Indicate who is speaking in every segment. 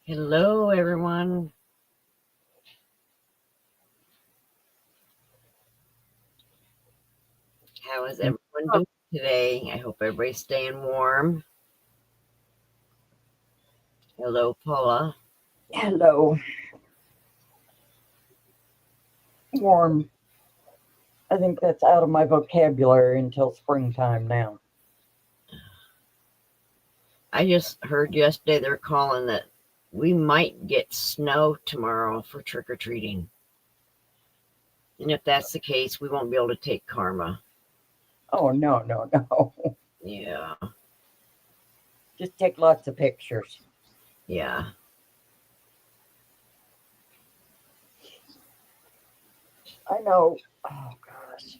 Speaker 1: Hello, everyone. How is everyone doing today? I hope everybody's staying warm. Hello, Paula.
Speaker 2: Hello. Warm. I think that's out of my vocabulary until springtime now.
Speaker 1: I just heard yesterday they're calling that we might get snow tomorrow for trick or treating. And if that's the case, we won't be able to take Karma.
Speaker 2: Oh, no, no, no.
Speaker 1: Yeah,
Speaker 2: Just take lots of pictures.
Speaker 1: yeah.
Speaker 2: I know. Oh, gosh.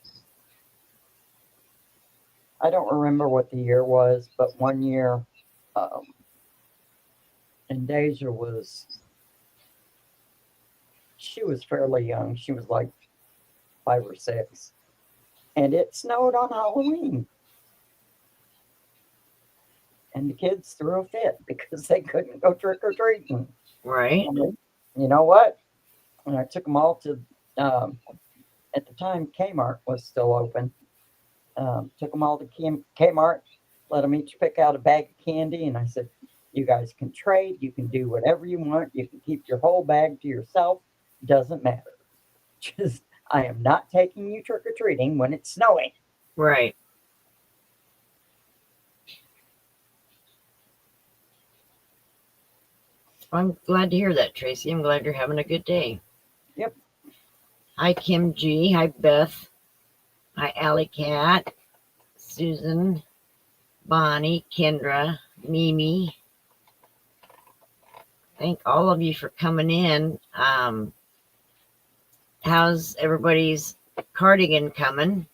Speaker 2: I don't remember what the year was, but one year, um, and Deja she was fairly young. She was like 5 or 6. And it snowed on Halloween. And the kids threw a fit because they couldn't go trick or treating.
Speaker 1: Right?
Speaker 2: You know what? And I took them all to, um, at the time, Kmart was still open. Took them all to Kmart, let them each pick out a bag of candy, and I said, "You guys can trade. You can do whatever you want. You can keep your whole bag to yourself. Doesn't matter. Just I am not taking you trick or treating when it's snowing."
Speaker 1: Right. I'm glad to hear that, Tracy. I'm glad you're having a good day.
Speaker 2: Yep.
Speaker 1: Hi, Kim G. Hi, Beth. Hi, Alley Cat. Susan. Bonnie. Kendra. Mimi. Thank all of you for coming in. How's everybody's cardigan coming?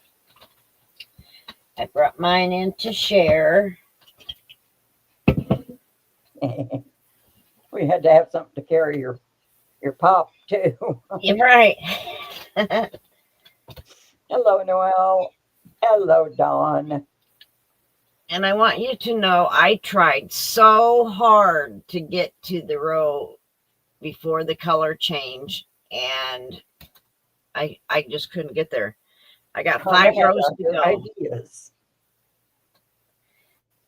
Speaker 1: I brought mine in to share.
Speaker 2: We had to have something to carry your pop too.
Speaker 1: You're right.
Speaker 2: Hello, Noel. Hello, Dawn.
Speaker 1: And I want you to know I tried so hard to get to the row before the color change, and I just couldn't get there. I got
Speaker 2: Karma
Speaker 1: 5 rows
Speaker 2: had
Speaker 1: to
Speaker 2: other
Speaker 1: go.
Speaker 2: ideas.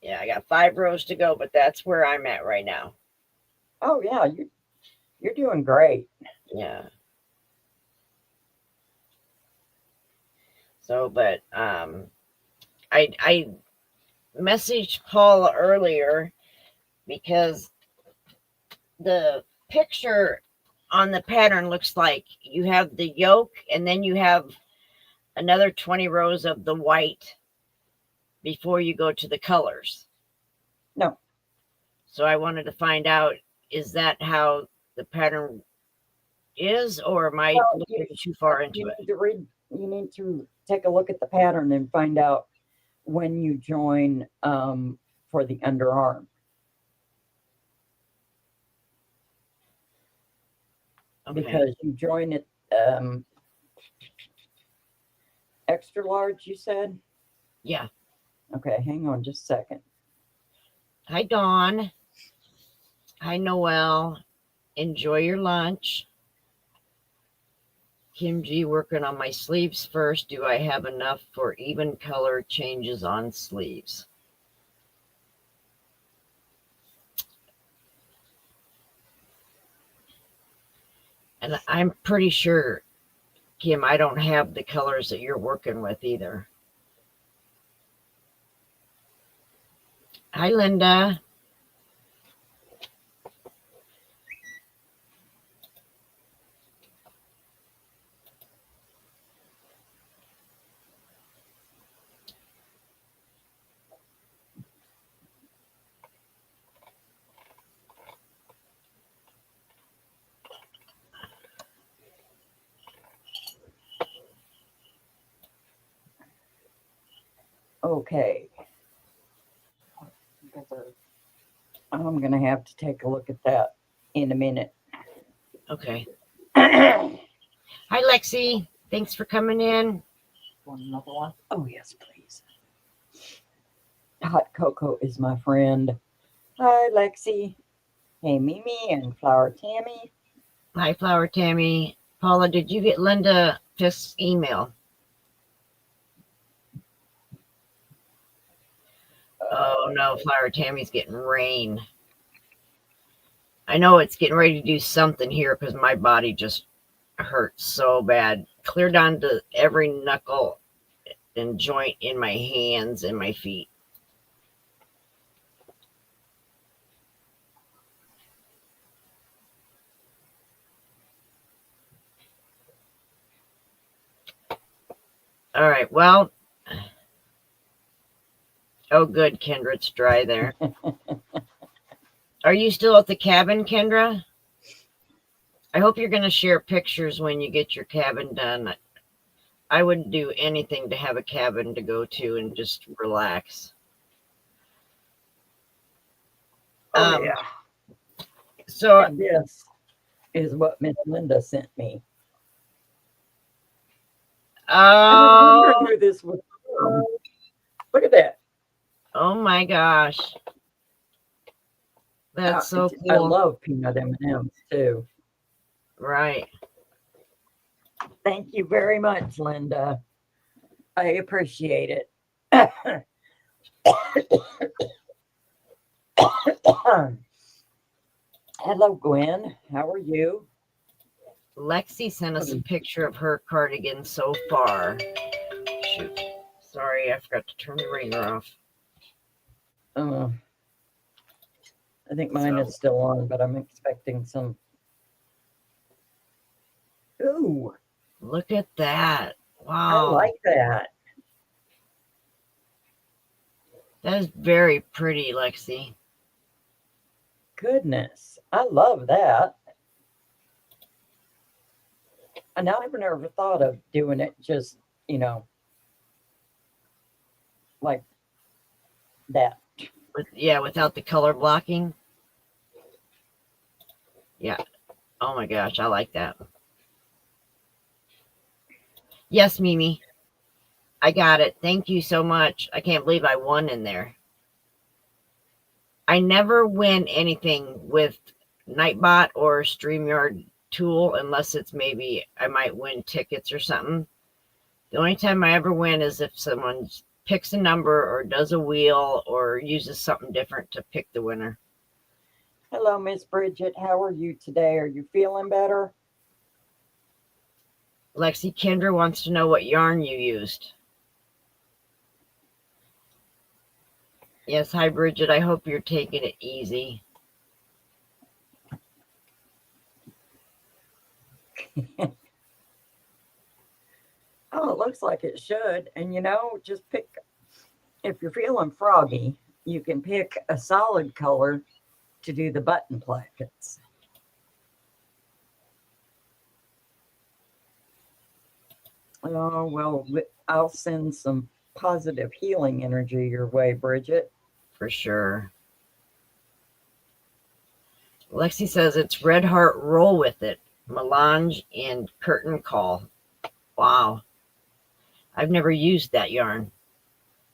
Speaker 1: Yeah, I got 5 rows to go, but that's where I'm at right now.
Speaker 2: Oh yeah, you're doing great.
Speaker 1: Yeah. So, but I messaged Paula earlier because the picture on the pattern looks like you have the yoke and then you have another 20 rows of the white before you go to the colors.
Speaker 2: No.
Speaker 1: So I wanted to find out, is that how the pattern is, or am I
Speaker 2: Well,
Speaker 1: looking too far into
Speaker 2: you
Speaker 1: it?
Speaker 2: need to read. You need to take a look at the pattern and find out when you join for the underarm,
Speaker 1: Okay.
Speaker 2: because you join it um, extra large. You said.
Speaker 1: Yeah.
Speaker 2: Okay, hang on just a second.
Speaker 1: Hi, Dawn. Hi, Noel. Enjoy your lunch. Kim G working on my sleeves first. Do I have enough for even color changes on sleeves? And I'm pretty sure, Kim, I don't have the colors that you're working with either. Hi, Linda.
Speaker 2: Okay. I'm gonna have to take a look at that in a minute.
Speaker 1: Okay.
Speaker 2: Want
Speaker 1: Hi, Lexi. Thanks for coming in.
Speaker 2: another one? Oh yes, please. Hot cocoa is my friend. Hi, Lexi. Hey, Mimi and Flower Tammy.
Speaker 1: Hi, Flower Tammy. Paula, did you get Linda Fisk's email? Oh no, Flower Tammy's getting rain. I know it's getting ready to do something here because my body just hurts so bad. Clear down to every knuckle and joint in my hands and my feet. All right, well, oh good, Kendra, it's dry there. Are you still at the cabin, Kendra? I hope you're going to share pictures when you get your cabin done. I wouldn't do anything to have a cabin to go to and just relax.
Speaker 2: Yeah.
Speaker 1: So
Speaker 2: And this is what Miss Linda sent me. I was wondering who this was from. Look at that.
Speaker 1: Oh my gosh. That's so cool.
Speaker 2: I love peanut M&Ms too.
Speaker 1: Right.
Speaker 2: Thank you very much, Linda. I appreciate it. Hello, Gwen. How are you?
Speaker 1: Lexi sent us a picture of her cardigan so far. Shoot. Sorry, I forgot to turn the ringer off.
Speaker 2: I think mine is still on, but I'm expecting some. Ooh.
Speaker 1: Look at that. Wow.
Speaker 2: I like that.
Speaker 1: That is very pretty, Lexi.
Speaker 2: Goodness. I love that. And now I've never thought of doing it just, like that.
Speaker 1: Without the color blocking. Yeah. Oh my gosh, I like that. Yes, Mimi. I got it. Thank you so much. I can't believe I won in there. I never win anything with Nightbot or StreamYard tool unless it's maybe I might win tickets or something. The only time I ever win is if someone picks a number or does a wheel or uses something different to pick the winner.
Speaker 2: Hello, Miss Bridget. How are you today? Are you feeling better?
Speaker 1: Lexi, Kendra wants to know what yarn you used. Yes, hi, Bridget. I hope you're taking it easy.
Speaker 2: Oh, it looks like it should. And just pick, if you're feeling froggy, you can pick a solid color to do the button plackets. Oh, well, I'll send some positive healing energy your way, Bridget.
Speaker 1: For sure. Lexi says it's Red Heart Roll With It, Melange and Curtain Call. Wow. I've never used that yarn.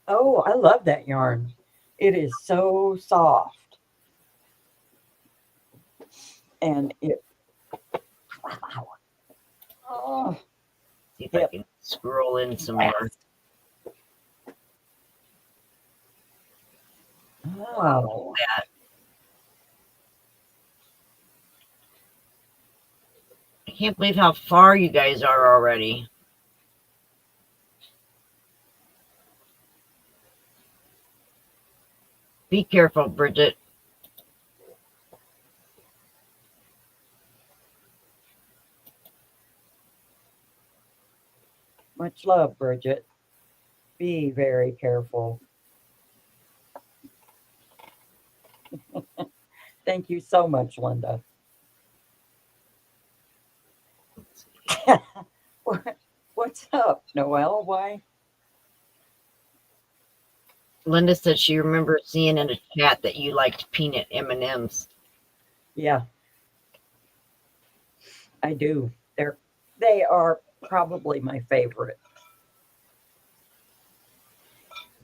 Speaker 2: Oh, I love that yarn. It is so soft. And it, wow. Oh,
Speaker 1: See if I can scroll in some more.
Speaker 2: Wow.
Speaker 1: I can't believe how far you guys are already. Be careful, Bridget.
Speaker 2: Much love, Bridget. Be very careful. Thank you so much, Linda. What's up, Noelle? Why?
Speaker 1: Linda said she remembers seeing in a chat that you liked peanut M&Ms.
Speaker 2: Yeah, I do. They are probably my favorite.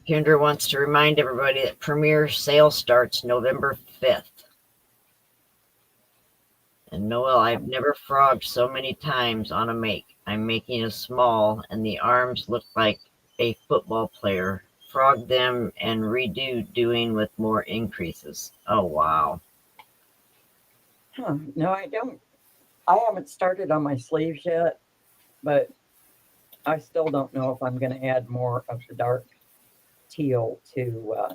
Speaker 1: Kendra wants to remind everybody that Premier sale starts November 5th. And Noel, I've never frogged so many times on a make. I'm making a small, and the arms look like a football player. Frog them and redo doing with more increases. Oh, wow.
Speaker 2: Huh. No, I don't. I haven't started on my sleeves yet, but I still don't know if I'm going to add more of the dark teal to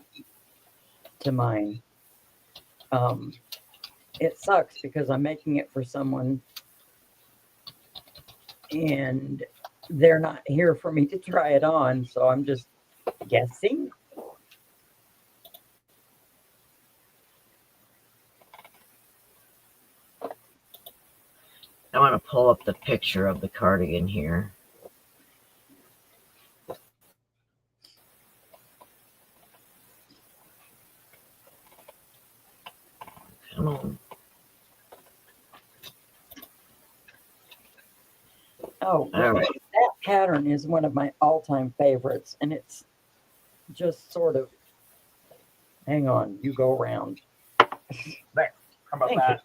Speaker 2: mine. Um, it sucks because I'm making it for someone and they're not here for me to try it on, so I'm just guessing.
Speaker 1: I want to pull up the picture of the cardigan here. Come on.
Speaker 2: Oh,
Speaker 1: All right.
Speaker 2: that pattern is one of my all-time favorites, and it's just sort of. Hang on, you go around.
Speaker 3: There. How about
Speaker 2: Thank you.
Speaker 3: that?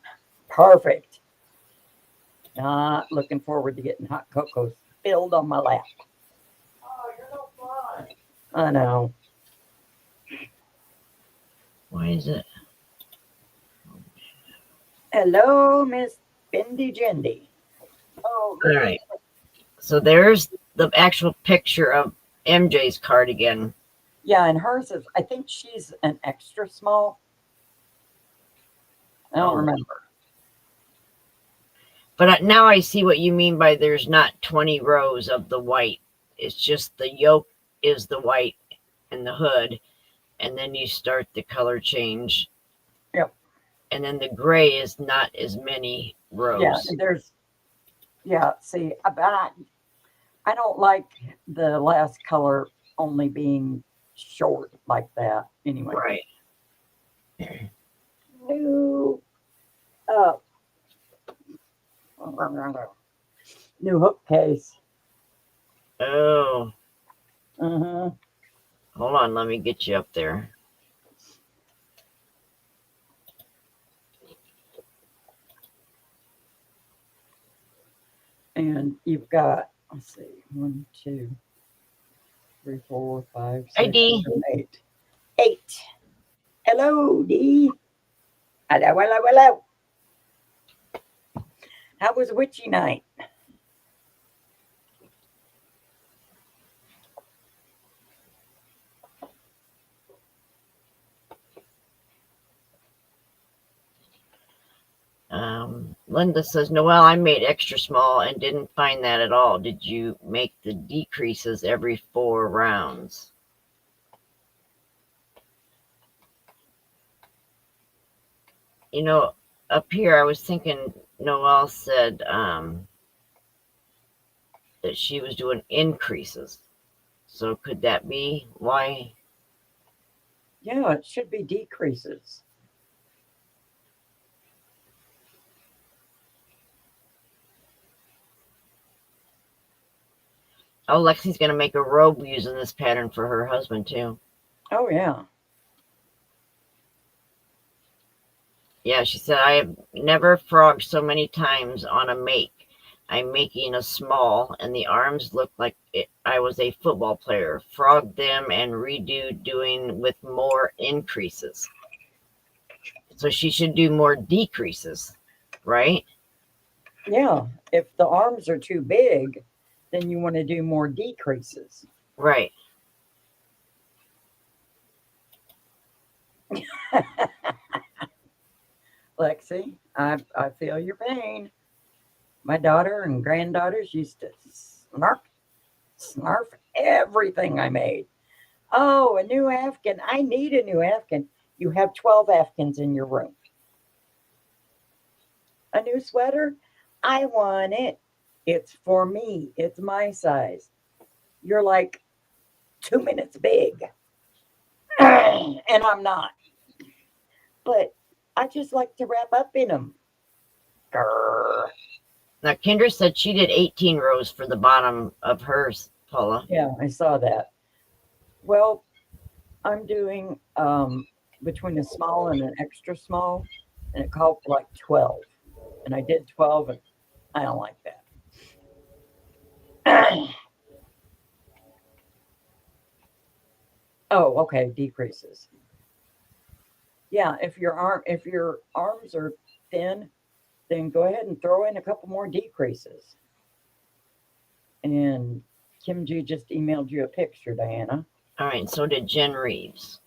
Speaker 2: Perfect. Not looking forward to getting hot cocoa spilled on my lap. Oh, you're no fun. I know.
Speaker 1: Why is it?
Speaker 2: Hello, Miss Bendy Jendy. Oh,
Speaker 1: All right. So there's the actual picture of MJ's cardigan.
Speaker 2: yeah, and hers is, I think she's an extra small. I don't
Speaker 1: Oh.
Speaker 2: remember.
Speaker 1: But now I see what you mean by there's not 20 rows of the white. It's just the yoke is the white and the hood, and then you start the color change.
Speaker 2: Yep.
Speaker 1: And then the gray is not as many rows.
Speaker 2: Yeah, see, but I don't like the last color only being short like that. Anyway.
Speaker 1: Right.
Speaker 2: New new hook case.
Speaker 1: Oh,
Speaker 2: Uh-huh.
Speaker 1: hold on. Let me get you up there.
Speaker 2: And you've got, let's see, 1, 2, 3, 4, 5, 6,
Speaker 1: Hi, Dee.
Speaker 2: 7, 8. 8. Hello, Dee. Hello, hello, hello. How was witchy night?
Speaker 1: Linda says, Noelle, I made extra small and didn't find that at all. Did you make the decreases every 4 rounds? You know, up here I was thinking Noelle said that she was doing increases. So could that be why?
Speaker 2: Yeah, it should be decreases.
Speaker 1: Oh, Lexi's going to make a robe using this pattern for her husband too.
Speaker 2: Oh, yeah.
Speaker 1: Yeah, she said, I have never frogged so many times on a make. I'm making a small, and the arms look like I was a football player. Frog them and redo doing with more increases. So she should do more decreases, right?
Speaker 2: Yeah. If the arms are too big, then you want to do more decreases.
Speaker 1: Right.
Speaker 2: Lexi, I feel your pain. My daughter and granddaughters used to snarf everything I made. Oh, a new Afghan. I need a new Afghan. You have 12 Afghans in your room. A new sweater? I want it. It's for me. It's my size. You're like 2 minutes big. And I'm not. But I just like to wrap up in them. Grr.
Speaker 1: Now, Kendra said she did 18 rows for the bottom of hers, Paula.
Speaker 2: Yeah, I saw that. Well, I'm doing between a small and an extra small, and it called for like 12. And I did 12, and I don't like that. Oh, okay, decreases. Yeah, if your arms are thin, then go ahead and throw in a couple more decreases. And Kim G just emailed you a picture, Diana.
Speaker 1: All right, so did Jen Reeves.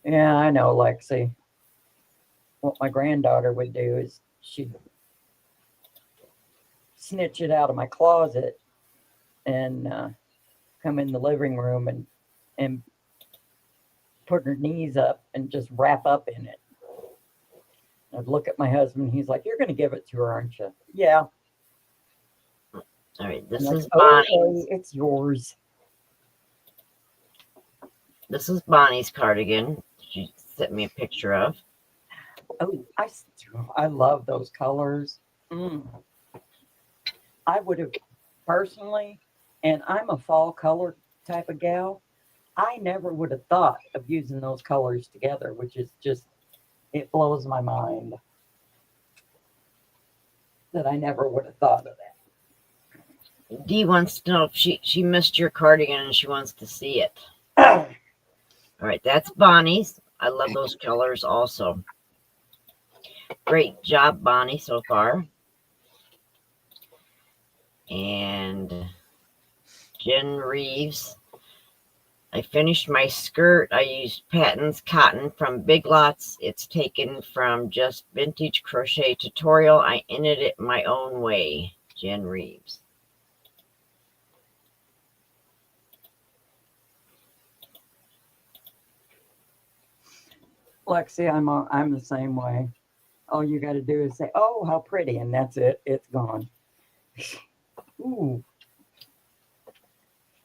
Speaker 2: Yeah, I know, Lexi. What my granddaughter would do is she'd snitch it out of my closet and come in the living room and put her knees up and just wrap up in it. I'd look at my husband. He's like, "You're going to give it to her, aren't you?" Yeah.
Speaker 1: All right, this
Speaker 2: I'm like,
Speaker 1: is Bonnie's.
Speaker 2: "Okay, it's yours."
Speaker 1: This is Bonnie's cardigan. She sent me a picture of.
Speaker 2: Oh, I love those colors. Mm. I would have personally, and I'm a fall color type of gal. I never would have thought of using those colors together, which is just, it blows my mind that I never would have thought of
Speaker 1: Dee wants to know if she missed your cardigan and she wants to see it.
Speaker 2: that.
Speaker 1: All right, that's Bonnie's. I love those colors also. Great job, Bonnie, so far. And Jen Reeves. I finished my skirt. I used Patton's cotton from Big Lots. It's taken from Just Vintage Crochet Tutorial. I ended it my own way. Jen Reeves.
Speaker 2: Lexi, I'm the same way. All you got to do is say, "Oh, how pretty," and that's it. It's gone. Ooh,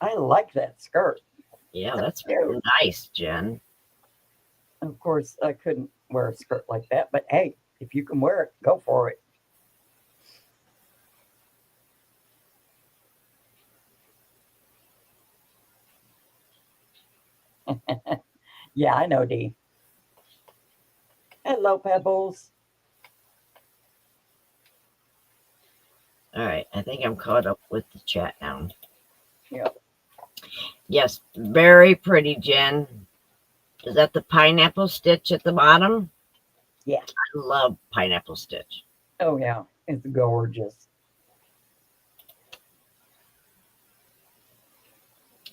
Speaker 2: I like that skirt.
Speaker 1: Yeah, that's
Speaker 2: Cute.
Speaker 1: nice, Jen.
Speaker 2: Of course, I couldn't wear a skirt like that, but hey, if you can wear it, go for it. Yeah, I know, Dee. Hello, Pebbles.
Speaker 1: All right, I think I'm caught up with the chat now.
Speaker 2: Yep.
Speaker 1: Yes, very pretty, Jen. Is that the pineapple stitch at the bottom?
Speaker 2: Yeah.
Speaker 1: I love pineapple stitch.
Speaker 2: Oh, yeah. It's gorgeous.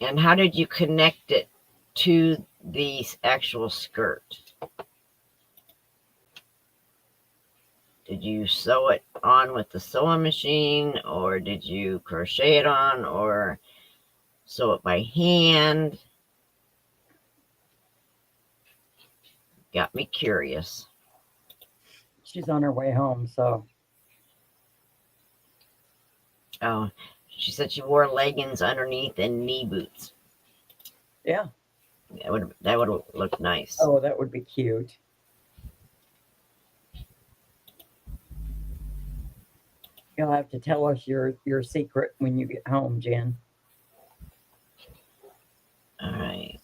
Speaker 1: And how did you connect it to the actual skirt? Did you sew it on with the sewing machine, or did you crochet it on, or sew it by hand? Got me curious.
Speaker 2: She's on her way home, so.
Speaker 1: Oh, she said she wore leggings underneath and knee boots.
Speaker 2: Yeah.
Speaker 1: That would look nice.
Speaker 2: Oh, that would be cute. You'll have to tell us your secret when you get home, Jen.
Speaker 1: All right.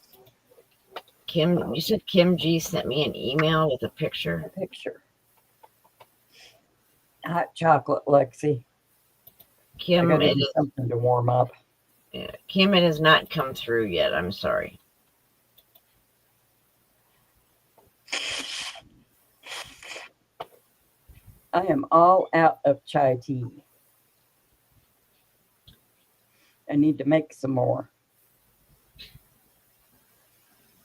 Speaker 1: Kim, you said Kim G sent me an email with a picture.
Speaker 2: A picture. Hot chocolate, Lexi.
Speaker 1: Kim,
Speaker 2: I gotta do something to warm up.
Speaker 1: Kim, it has not come through yet. I'm sorry.
Speaker 2: I am all out of chai tea. I need to make some more.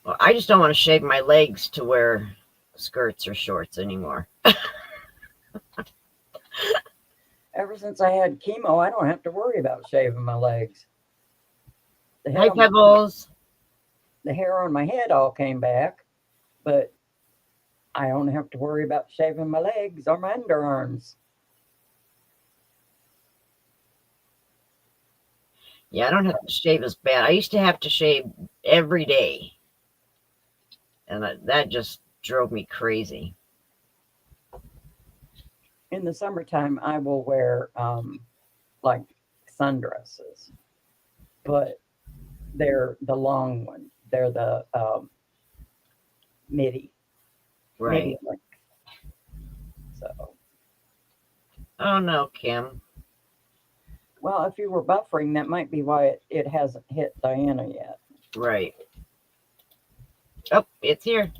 Speaker 1: Well, I just don't want to shave my legs to wear skirts or shorts anymore.
Speaker 2: Ever since I had chemo, I don't have to worry about shaving my legs. The
Speaker 1: Hi, Pebbles.
Speaker 2: The hair on my head all came back, but I don't have to worry about shaving my legs or my underarms.
Speaker 1: Yeah, I don't have to shave as bad. I used to have to shave every day, and that just drove me crazy.
Speaker 2: In the summertime, I will wear like sundresses, but they're the long ones. they're the MIDI.
Speaker 1: Right.
Speaker 2: MIDI link. So,
Speaker 1: Oh no, Kim.
Speaker 2: well, if you were buffering, that might be why it hasn't hit Diana yet.
Speaker 1: Right. Oh, it's here.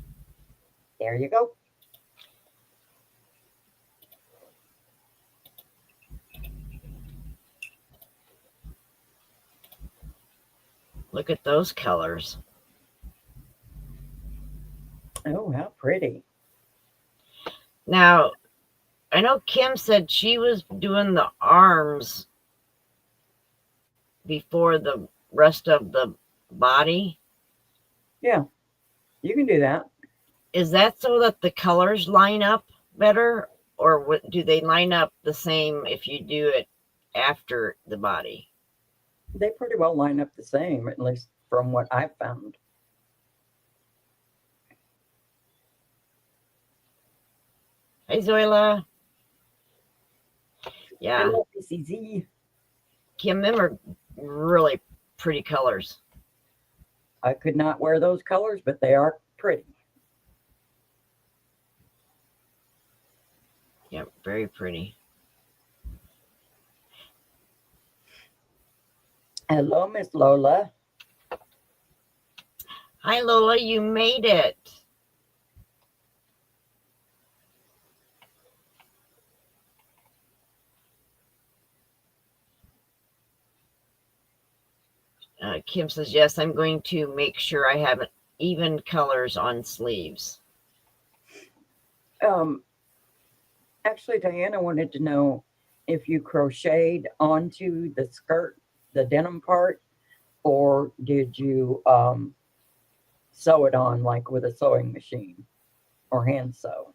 Speaker 2: There you go.
Speaker 1: Look at those colors.
Speaker 2: Oh, how pretty.
Speaker 1: Now, I know Kim said she was doing the arms before the rest of the body.
Speaker 2: Yeah, you can do that.
Speaker 1: Is that so that the colors line up better, or what, do they line up the same if you do it after the body?
Speaker 2: They pretty well line up the same, at least from what I've found.
Speaker 1: Hey, Zoila. Yeah,
Speaker 2: Hello, PCZ.
Speaker 1: Kim, them are really pretty colors.
Speaker 2: I could not wear those colors, but they are pretty.
Speaker 1: Yeah, very pretty.
Speaker 2: Hello, Miss Lola.
Speaker 1: Hi, Lola, you made it. Kim says, yes, I'm going to make sure I have even colors on sleeves.
Speaker 2: Actually, Diana wanted to know if you crocheted onto the skirt, the denim part, or did you sew it on like with a sewing machine or hand sew?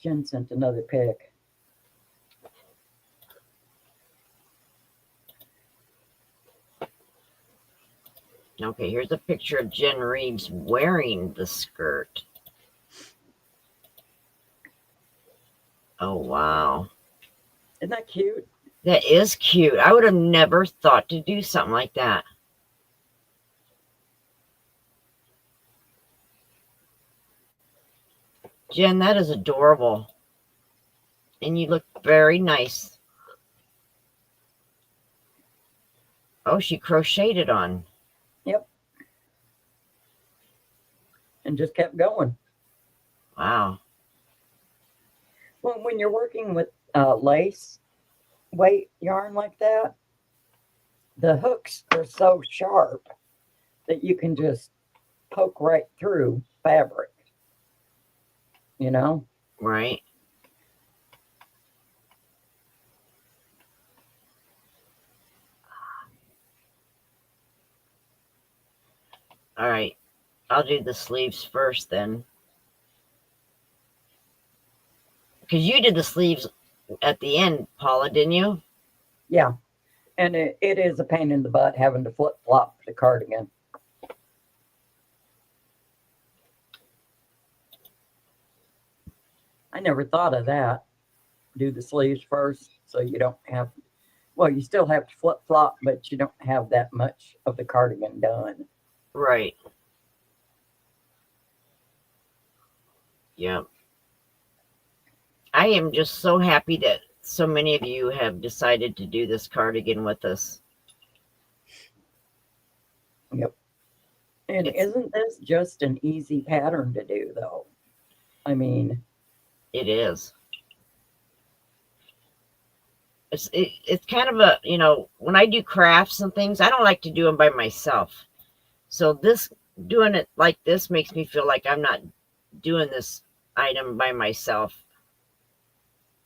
Speaker 2: Jen sent another pic.
Speaker 1: Okay, here's a picture of Jen Reeves wearing the skirt. Oh, wow.
Speaker 2: Isn't that cute?
Speaker 1: That is cute. I would have never thought to do something like that. Jen, that is adorable. And you look very nice. Oh, she crocheted it on.
Speaker 2: Yep. And just kept going.
Speaker 1: Wow.
Speaker 2: Well, when you're working with lace weight yarn like that, the hooks are so sharp that you can just poke right through fabric. You know?
Speaker 1: Right. All right. I'll do the sleeves first then. Because you did the sleeves at the end, Paula, didn't you?
Speaker 2: Yeah. And it is a pain in the butt having to flip flop the cardigan. I never thought of that. Do the sleeves first so you don't have, well, you still have to flip flop, but you don't have that much of the cardigan done.
Speaker 1: Right. Yeah. I am just so happy that so many of you have decided to do this cardigan with us.
Speaker 2: Yep. And
Speaker 1: It's-
Speaker 2: isn't this just an easy pattern to do, though? I mean,
Speaker 1: It is. It's kind of a, you know, when I do crafts and things, I don't like to do them by myself. So doing it like this makes me feel like I'm not doing this item by myself.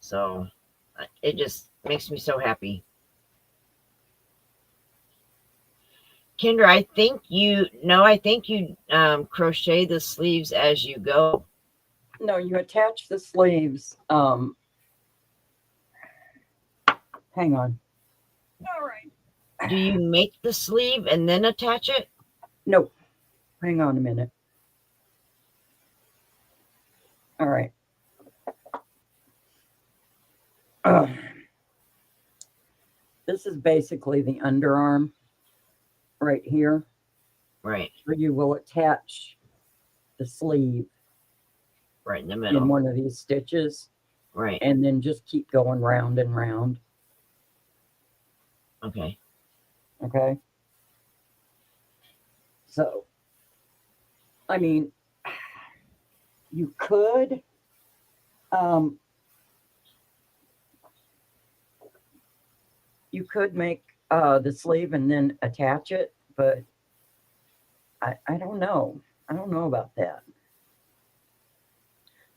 Speaker 1: So it just makes me so happy. Kendra, I think you crochet the sleeves as you go.
Speaker 2: no, you attach the sleeves. Hang on. All right.
Speaker 1: Do you make the sleeve and then attach it?
Speaker 2: Nope. Hang on a minute. All right. this is basically the underarm right here,
Speaker 1: Right.
Speaker 2: where you will attach the sleeve
Speaker 1: Right in the
Speaker 2: in
Speaker 1: middle.
Speaker 2: one of these stitches
Speaker 1: Right.
Speaker 2: and then just keep going round and round.
Speaker 1: Okay.
Speaker 2: Okay. So, I mean, you could, make the sleeve and then attach it, but I don't know. I don't know about that.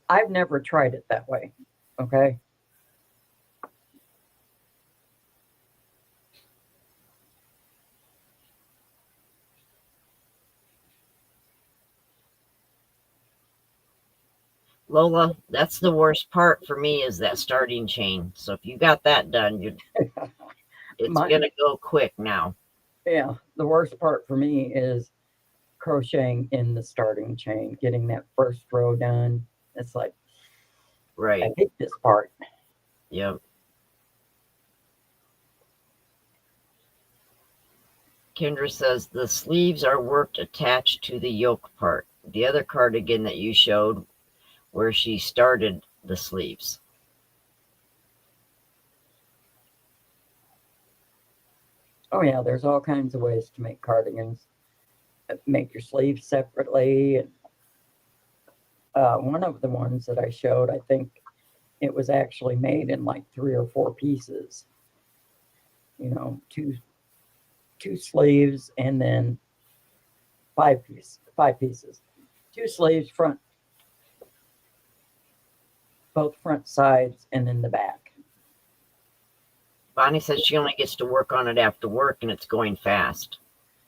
Speaker 2: I've never tried it that way. Okay.
Speaker 1: Lola, that's the worst part for me is that starting chain. So if you got that done, it's
Speaker 2: My-
Speaker 1: gonna go quick now.
Speaker 2: Yeah. The worst part for me is crocheting in the starting chain, getting that first row done. It's like, I
Speaker 1: Right.
Speaker 2: hate this part.
Speaker 1: Yep. Kendra says the sleeves are worked attached to the yoke part. The other cardigan that you showed where she started the sleeves.
Speaker 2: Oh yeah, there's all kinds of ways to make cardigans. Make your sleeves separately. And one of the ones that I showed, I think it was actually made in like 3 or 4 pieces. You know, two sleeves and then 5 pieces. 2 sleeves, both front sides, and then the back.
Speaker 1: Bonnie says she only gets to work on it after work and it's going fast.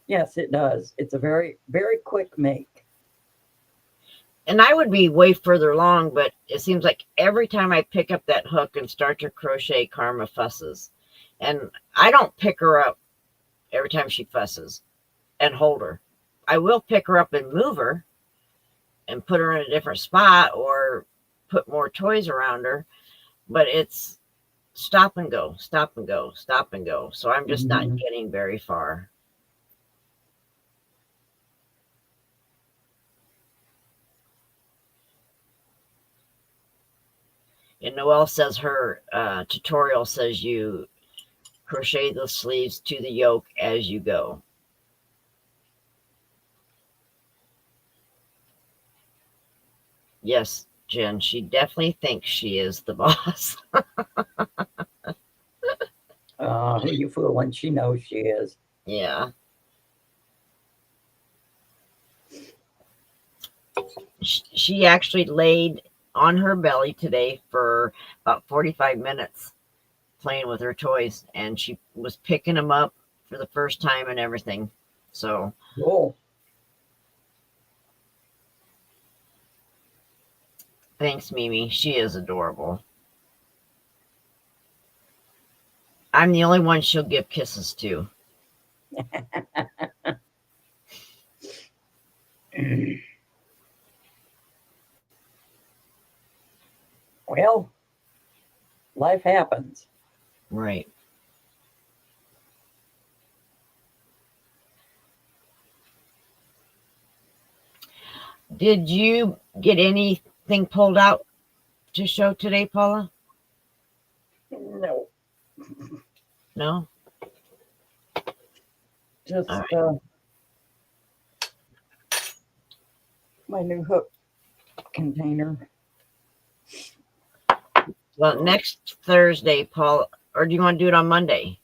Speaker 2: Yes, it does. It's a very, very quick make.
Speaker 1: And I would be way further along, but it seems like every time I pick up that hook and start to crochet, Karma fusses. And I don't pick her up every time she fusses and hold her. I will pick her up and move her and put her in a different spot or put more toys around her, but it's stop and go, stop and go, stop and go. So I'm just not
Speaker 2: Mhm.
Speaker 1: getting very far. And Noelle says her tutorial says you crochet the sleeves to the yoke as you go. Yes, Jen, she definitely thinks she is the boss.
Speaker 2: Who you fooling? She knows she is.
Speaker 1: Yeah. She actually laid on her belly today for about 45 minutes playing with her toys, and she was picking them up for the first time and everything. So
Speaker 2: Cool.
Speaker 1: thanks, Mimi. She is adorable. I'm the only one she'll give kisses to.
Speaker 2: Well, life happens.
Speaker 1: Right. Did you get anything pulled out to show today, Paula?
Speaker 2: No,
Speaker 1: No?
Speaker 2: just
Speaker 1: All
Speaker 2: my new hook container.
Speaker 1: Well, next Thursday, Paula, or do you want to do it on Monday?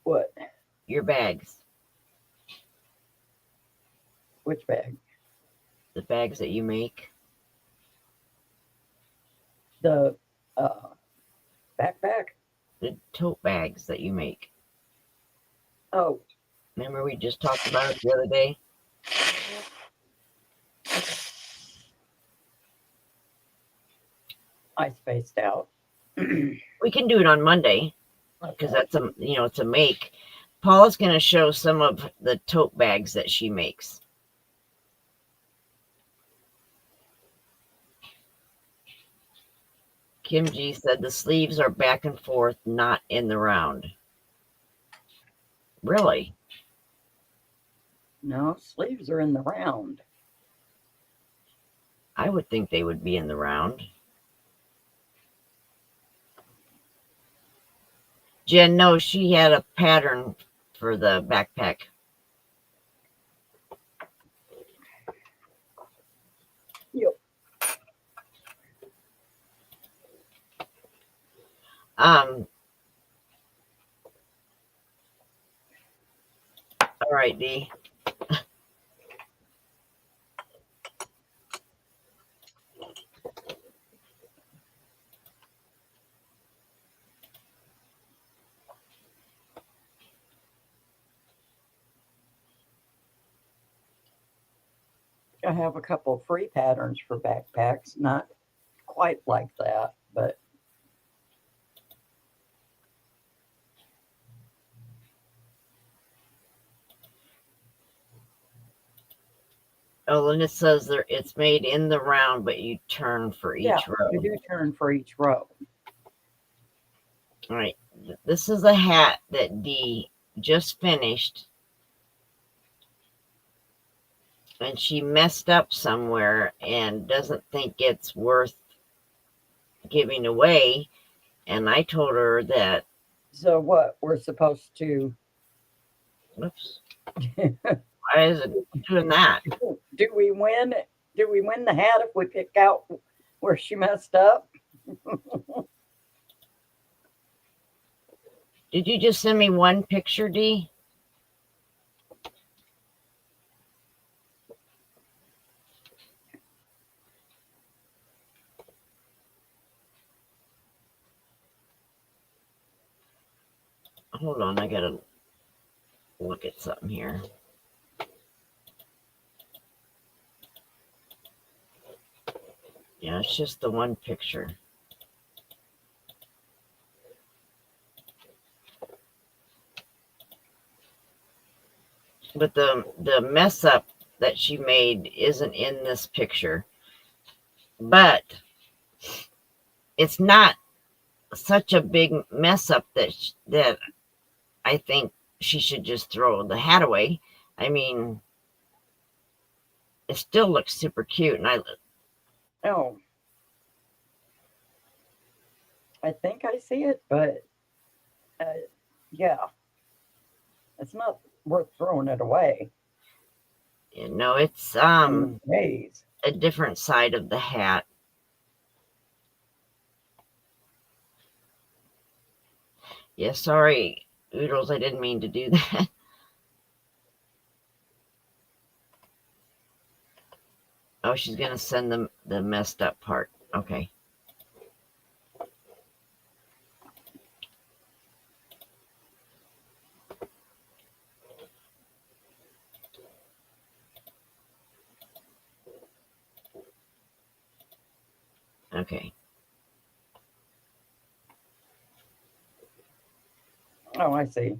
Speaker 2: What?
Speaker 1: Your bags,
Speaker 2: Which bag?
Speaker 1: the bags that you make.
Speaker 2: The backpack?
Speaker 1: The tote bags that you make.
Speaker 2: Oh,
Speaker 1: Remember we just talked about it the other day?
Speaker 2: I spaced out.
Speaker 1: We can do it on Monday because that's it's a make. Paula's going to show some of the tote bags that she makes. Kim G said the sleeves are back and forth, not in the round. Really?
Speaker 2: No, sleeves are in the round.
Speaker 1: I would think they would be in the round. Jen, no, she had a pattern for the backpack.
Speaker 2: Yep.
Speaker 1: All right, Dee.
Speaker 2: I have a couple of free patterns for backpacks, not quite like that, but
Speaker 1: Oh, and it says there it's made in the round, but you turn for
Speaker 2: yeah,
Speaker 1: each row.
Speaker 2: you do turn for each row.
Speaker 1: All right. This is a hat that Dee just finished. And she messed up somewhere and doesn't think it's worth giving away. And I told her that,
Speaker 2: So what we're supposed to
Speaker 1: oops, why is it doing that?
Speaker 2: do we win? Do we win the hat if we pick out where she messed up?
Speaker 1: Did you just send me one picture, Dee? Hold on, I gotta look at something here. Yeah, it's just the one picture. But the mess up that she made isn't in this picture. But it's not such a big mess up that I think she should just throw the hat away. I mean, it still looks super cute, and
Speaker 2: Oh, I think I see it, but yeah, it's not worth throwing it away.
Speaker 1: you know it's
Speaker 2: Days.
Speaker 1: a different side of the hat. Yeah, sorry, Oodles, I didn't mean to do that. Oh, she's gonna send them the messed up part. Okay. Okay.
Speaker 2: Oh, I see.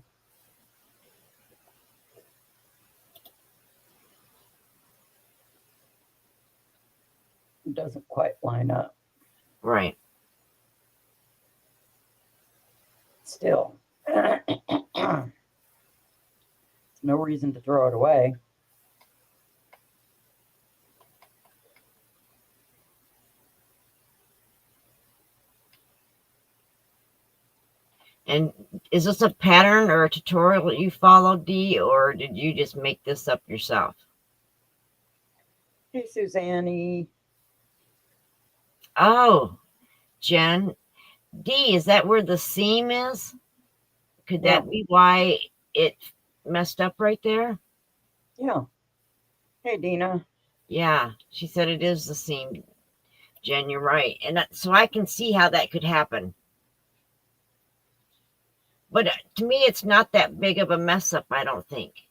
Speaker 2: It doesn't quite line up.
Speaker 1: Right.
Speaker 2: Still, no reason to throw it away.
Speaker 1: And is this a pattern or a tutorial that you followed, Dee, or did you just make this up yourself?
Speaker 2: Hey, Suzanne.
Speaker 1: Oh, Jen. Dee, is that where the seam is? Could
Speaker 2: Yeah.
Speaker 1: that be why it messed up right there?
Speaker 2: Yeah. Hey, Dina.
Speaker 1: Yeah, she said it is the seam. Jen, you're right. And so I can see how that could happen. But to me, it's not that big of a mess up, I don't think.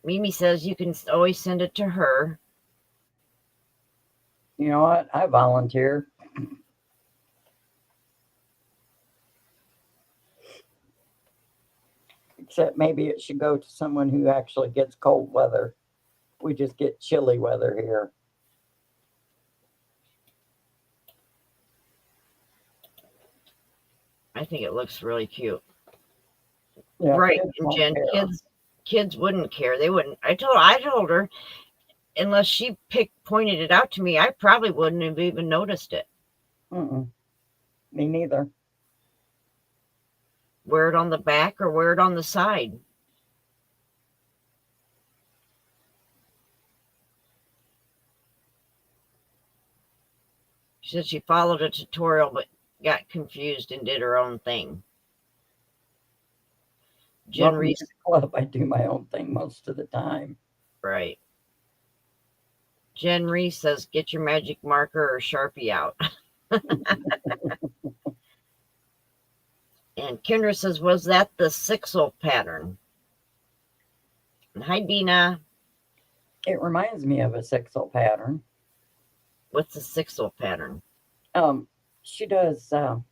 Speaker 1: Mimi says you can always send it to her.
Speaker 2: You know what? I volunteer. Except maybe it should go to someone who actually gets cold weather. We just get chilly weather here.
Speaker 1: I think it looks really cute.
Speaker 2: Yeah,
Speaker 1: right.
Speaker 2: kids
Speaker 1: And
Speaker 2: won't
Speaker 1: Jen,
Speaker 2: care.
Speaker 1: kids wouldn't care. They wouldn't. I told her, unless she pointed it out to me, I probably wouldn't have even noticed it.
Speaker 2: Mm-mm. Me neither.
Speaker 1: Wear it on the back or wear it on the side. She said she followed a tutorial but got confused and did her own thing. Jen
Speaker 2: Welcome
Speaker 1: Reese,
Speaker 2: to the club. I do my own thing most of the time.
Speaker 1: right. Jen Reese says, get your magic marker or Sharpie out. And Kendra says, was that the sixel pattern? And hi, Dina.
Speaker 2: It reminds me of a sixel pattern.
Speaker 1: What's the sixel pattern?
Speaker 2: She does the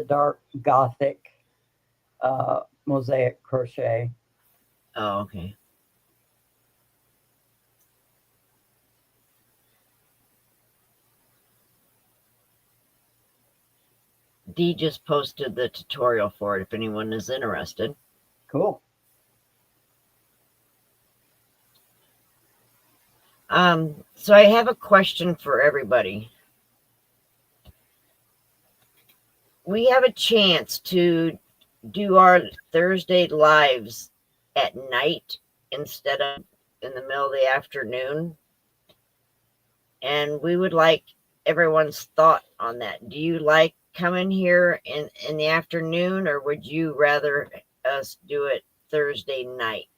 Speaker 2: dark gothic mosaic crochet.
Speaker 1: Oh, okay. Dee just posted the tutorial for it if anyone is interested.
Speaker 2: Cool.
Speaker 1: So I have a question for everybody. We have a chance to do our Thursday lives at night instead of in the middle of the afternoon. And we would like everyone's thought on that. Do you like coming here in the afternoon, or would you rather us do it Thursday night?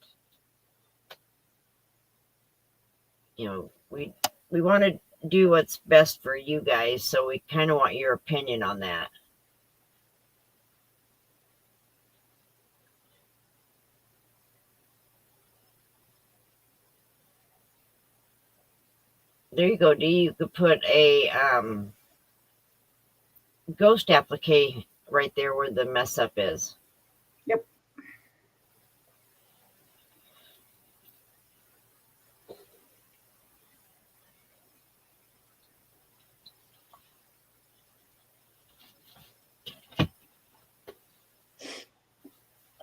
Speaker 1: You know, we want to do what's best for you guys, so we kind of want your opinion on that. There you go, Dee. You could put a ghost applique right there where the mess up is.
Speaker 2: Yep.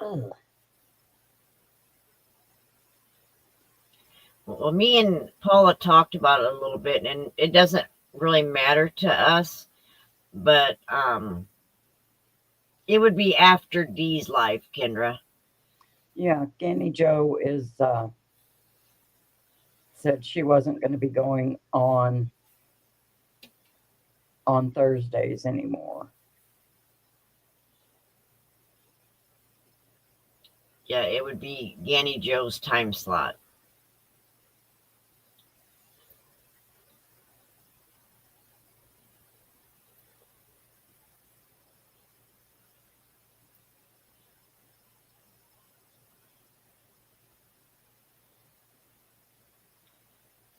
Speaker 2: Ugh.
Speaker 1: Well, me and Paula talked about it a little bit, and it doesn't really matter to us, but it would be after Dee's life, Kendra.
Speaker 2: Yeah, Candy Joe is said she wasn't going to be going on Thursdays anymore.
Speaker 1: Yeah, it would be Ganny Joe's time slot.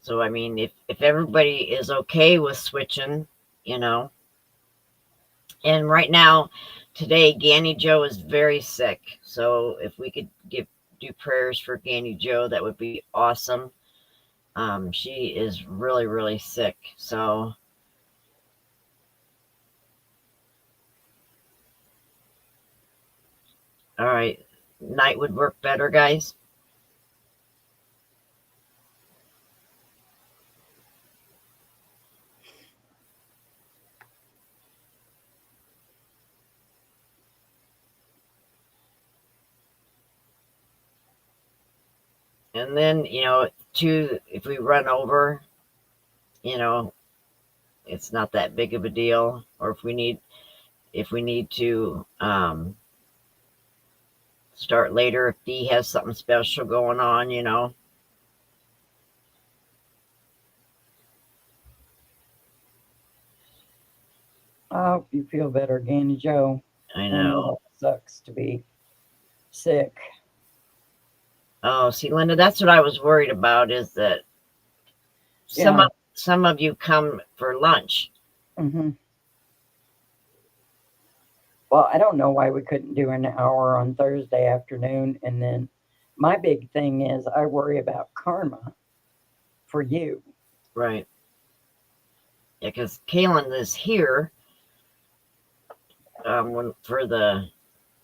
Speaker 1: So, I mean, if everybody is okay with switching, you know. And right now, today, Ganny Joe is very sick. So if we could do prayers for Ganny Joe, that would be awesome. She is really, really sick. So all right, night would work better, guys. And then, you know, if we run over, you know, it's not that big of a deal. Or if we need to start later, if Dee has something special going on, you know.
Speaker 2: I hope you feel better, Candy Joe.
Speaker 1: I know.
Speaker 2: It sucks to be sick.
Speaker 1: Oh, see, Linda, that's what I was worried about, is that some of you come for lunch.
Speaker 2: Mm-hmm. Well, I don't know why we couldn't do an hour on Thursday afternoon. And then my big thing is I worry about karma for you.
Speaker 1: Right. Yeah, because Kaylin is here. for the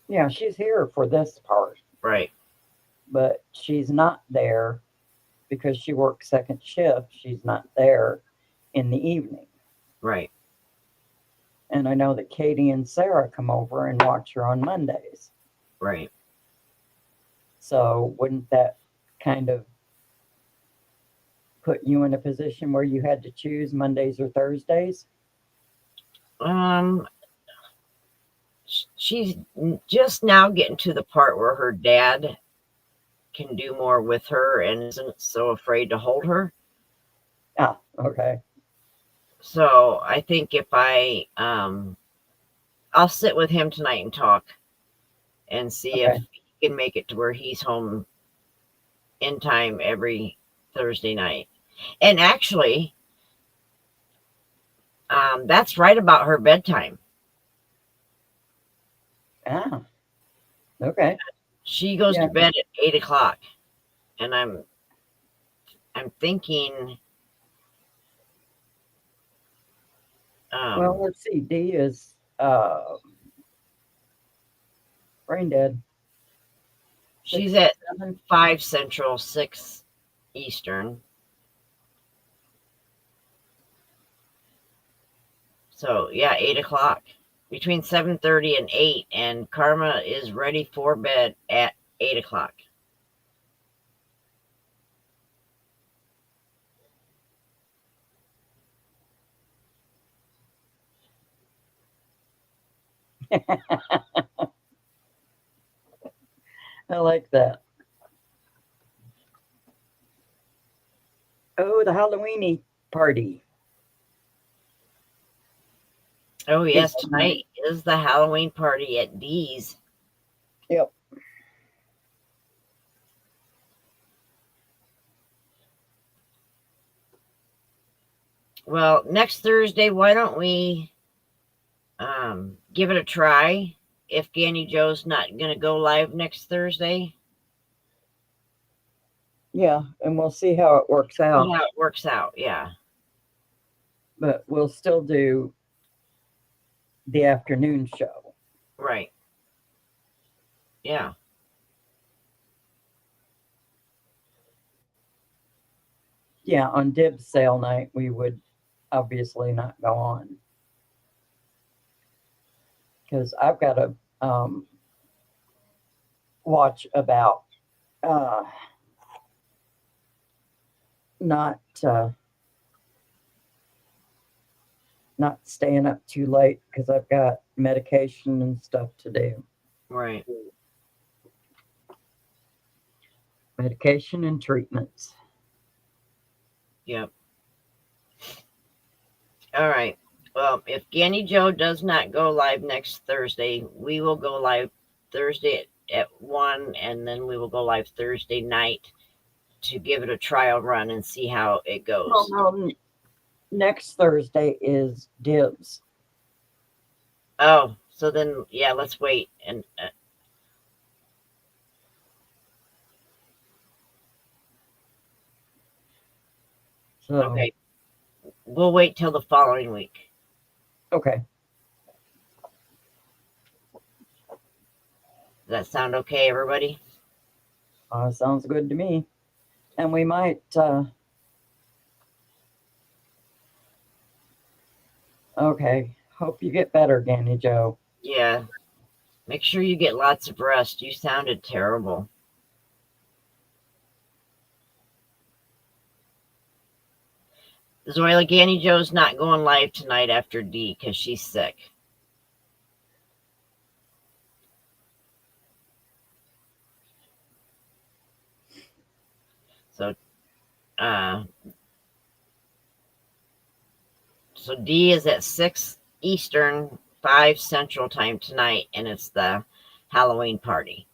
Speaker 2: Yeah, she's here for this part,
Speaker 1: right.
Speaker 2: but she's not there because she works second shift. She's not there in the evening.
Speaker 1: Right.
Speaker 2: And I know that Katie and Sarah come over and watch her on Mondays.
Speaker 1: Right.
Speaker 2: So wouldn't that kind of put you in a position where you had to choose Mondays or Thursdays?
Speaker 1: She's just now getting to the part where her dad can do more with her and isn't so afraid to hold her.
Speaker 2: Ah, okay.
Speaker 1: So I think if I'll sit with him tonight and talk and see if
Speaker 2: Okay.
Speaker 1: he can make it to where he's home in time every Thursday night. And actually, that's right about her bedtime.
Speaker 2: Ah, okay.
Speaker 1: She goes
Speaker 2: Yeah.
Speaker 1: to bed at 8 o'clock, and I'm thinking.
Speaker 2: Well, let's see. D is brain dead.
Speaker 1: She's at
Speaker 2: 7.
Speaker 1: 5 Central, 6 Eastern. So yeah, 8 o'clock. Between 7:30 and 8, and Karma is ready for bed at 8 o'clock.
Speaker 2: I like that. Oh, the Halloweeny party.
Speaker 1: Oh yes, tonight is the Halloween party at D's.
Speaker 2: Yep.
Speaker 1: Well, next Thursday, why don't we give it a try? If Ganny Joe's not going to go live next Thursday,
Speaker 2: Yeah, and we'll see how it works out.
Speaker 1: see how it works out. Yeah.
Speaker 2: But we'll still do the afternoon show.
Speaker 1: Right. Yeah.
Speaker 2: Yeah, on Dibs sale night, we would obviously not go on. Because I've got to watch about not staying up too late because I've got medication and stuff to do.
Speaker 1: Right.
Speaker 2: Medication and treatments.
Speaker 1: Yep. All right. Well, if Ganny Joe does not go live next Thursday, we will go live Thursday at 1, and then we will go live Thursday night to give it a trial run and see how it goes.
Speaker 2: Well, no, next Thursday is Dibs.
Speaker 1: Oh, so then, yeah, let's wait. And
Speaker 2: So,
Speaker 1: okay, we'll wait till the following week.
Speaker 2: Okay.
Speaker 1: Does that sound okay, everybody?
Speaker 2: Sounds good to me. And we might. Okay. Hope you get better, Ganny Joe.
Speaker 1: Yeah. Make sure you get lots of rest. You sounded terrible. Zoila, Ganny Joe's not going live tonight after D because she's sick. So, so D is at 6 Eastern, 5 Central time tonight, and it's the Halloween party.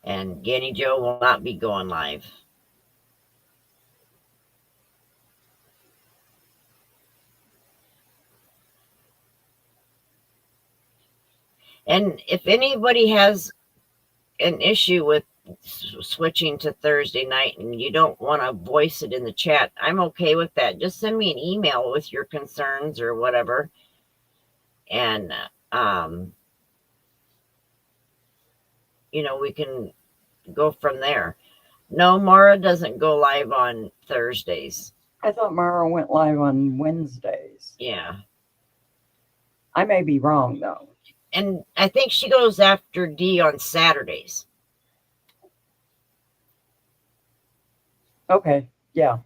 Speaker 1: And Ganny Joe will not be going live. And if anybody has an issue with switching to Thursday night and you don't want to voice it in the chat, I'm okay with that. Just send me an email with your concerns or whatever, and we can go from there. No, Mara doesn't go live on Thursdays.
Speaker 2: I thought Mara went live on Wednesdays.
Speaker 1: Yeah.
Speaker 2: I may be wrong though.
Speaker 1: And I think she goes after D on Saturdays.
Speaker 2: Okay, yeah.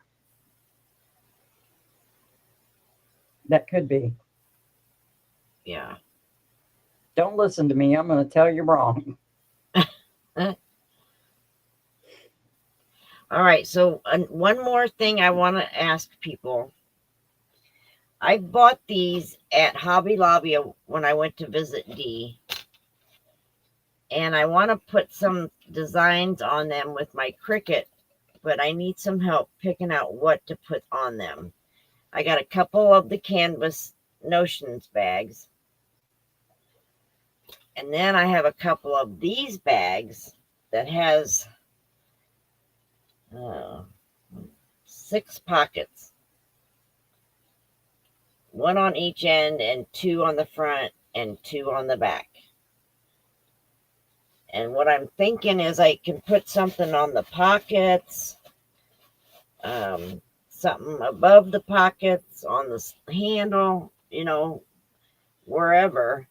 Speaker 2: That could be.
Speaker 1: Yeah.
Speaker 2: Don't listen to me. I'm going to tell you wrong.
Speaker 1: All right. So one more thing I want to ask people. I bought these at Hobby Lobby when I went to visit D. And I want to put some designs on them with my Cricut, but I need some help picking out what to put on them. I got a couple of the canvas Notions bags. And then I have a couple of these bags that has 6 pockets. 1 on each end and 2 on the front and 2 on the back. And what I'm thinking is I can put something on the pockets, something above the pockets, on the handle, wherever.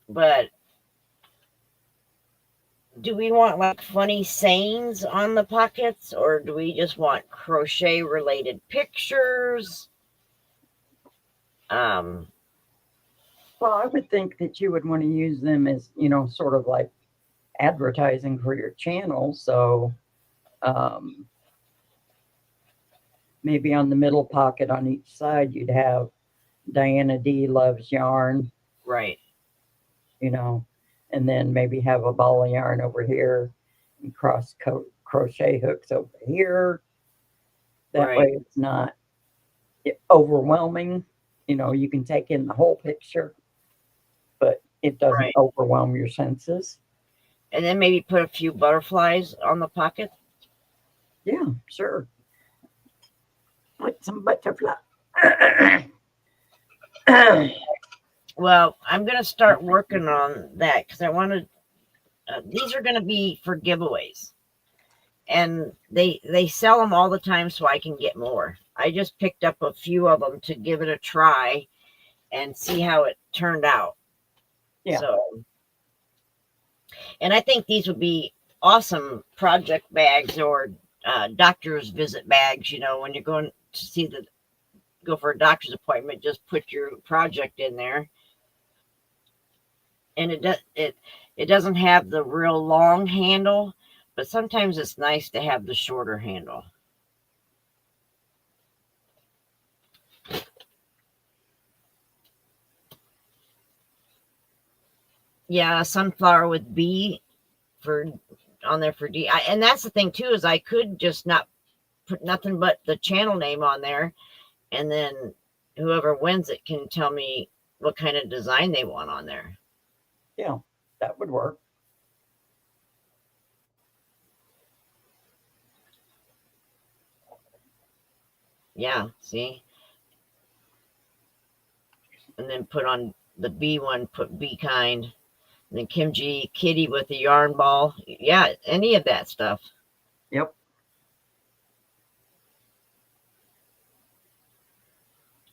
Speaker 1: But do we want like funny sayings on the pockets, or do we just want crochet related pictures?
Speaker 2: Well, I would think that you would want to use them as, sort of like advertising for your channel. So maybe on the middle pocket on each side, you'd have Diana D loves yarn.
Speaker 1: Right.
Speaker 2: And then maybe have a ball of yarn over here and cross crochet hooks over here. That
Speaker 1: Right.
Speaker 2: way it's not overwhelming. You can take in the whole picture, but it doesn't
Speaker 1: Right.
Speaker 2: overwhelm your senses.
Speaker 1: And then maybe put a few butterflies on the pocket.
Speaker 2: Yeah, sure. Put some butterfly.
Speaker 1: Well, I'm going to start working on that because I wanted, these are going to be for giveaways. And they sell them all the time so I can get more. I just picked up a few of them to give it a try and see how it turned out.
Speaker 2: Yeah.
Speaker 1: So, and I think these would be awesome project bags or doctor's visit bags. When you're going to go for a doctor's appointment, just put your project in there. And it doesn't have the real long handle, but sometimes it's nice to have the shorter handle. Yeah, sunflower with B on there for D. And that's the thing too, is I could just not put nothing but the channel name on there, and then whoever wins it can tell me what kind of design they want on there.
Speaker 2: Yeah, that would work.
Speaker 1: Yeah, see? And then put on the B one, put Be Kind. And then Kim G, Kitty with the yarn ball. Yeah, any of that stuff.
Speaker 2: Yep.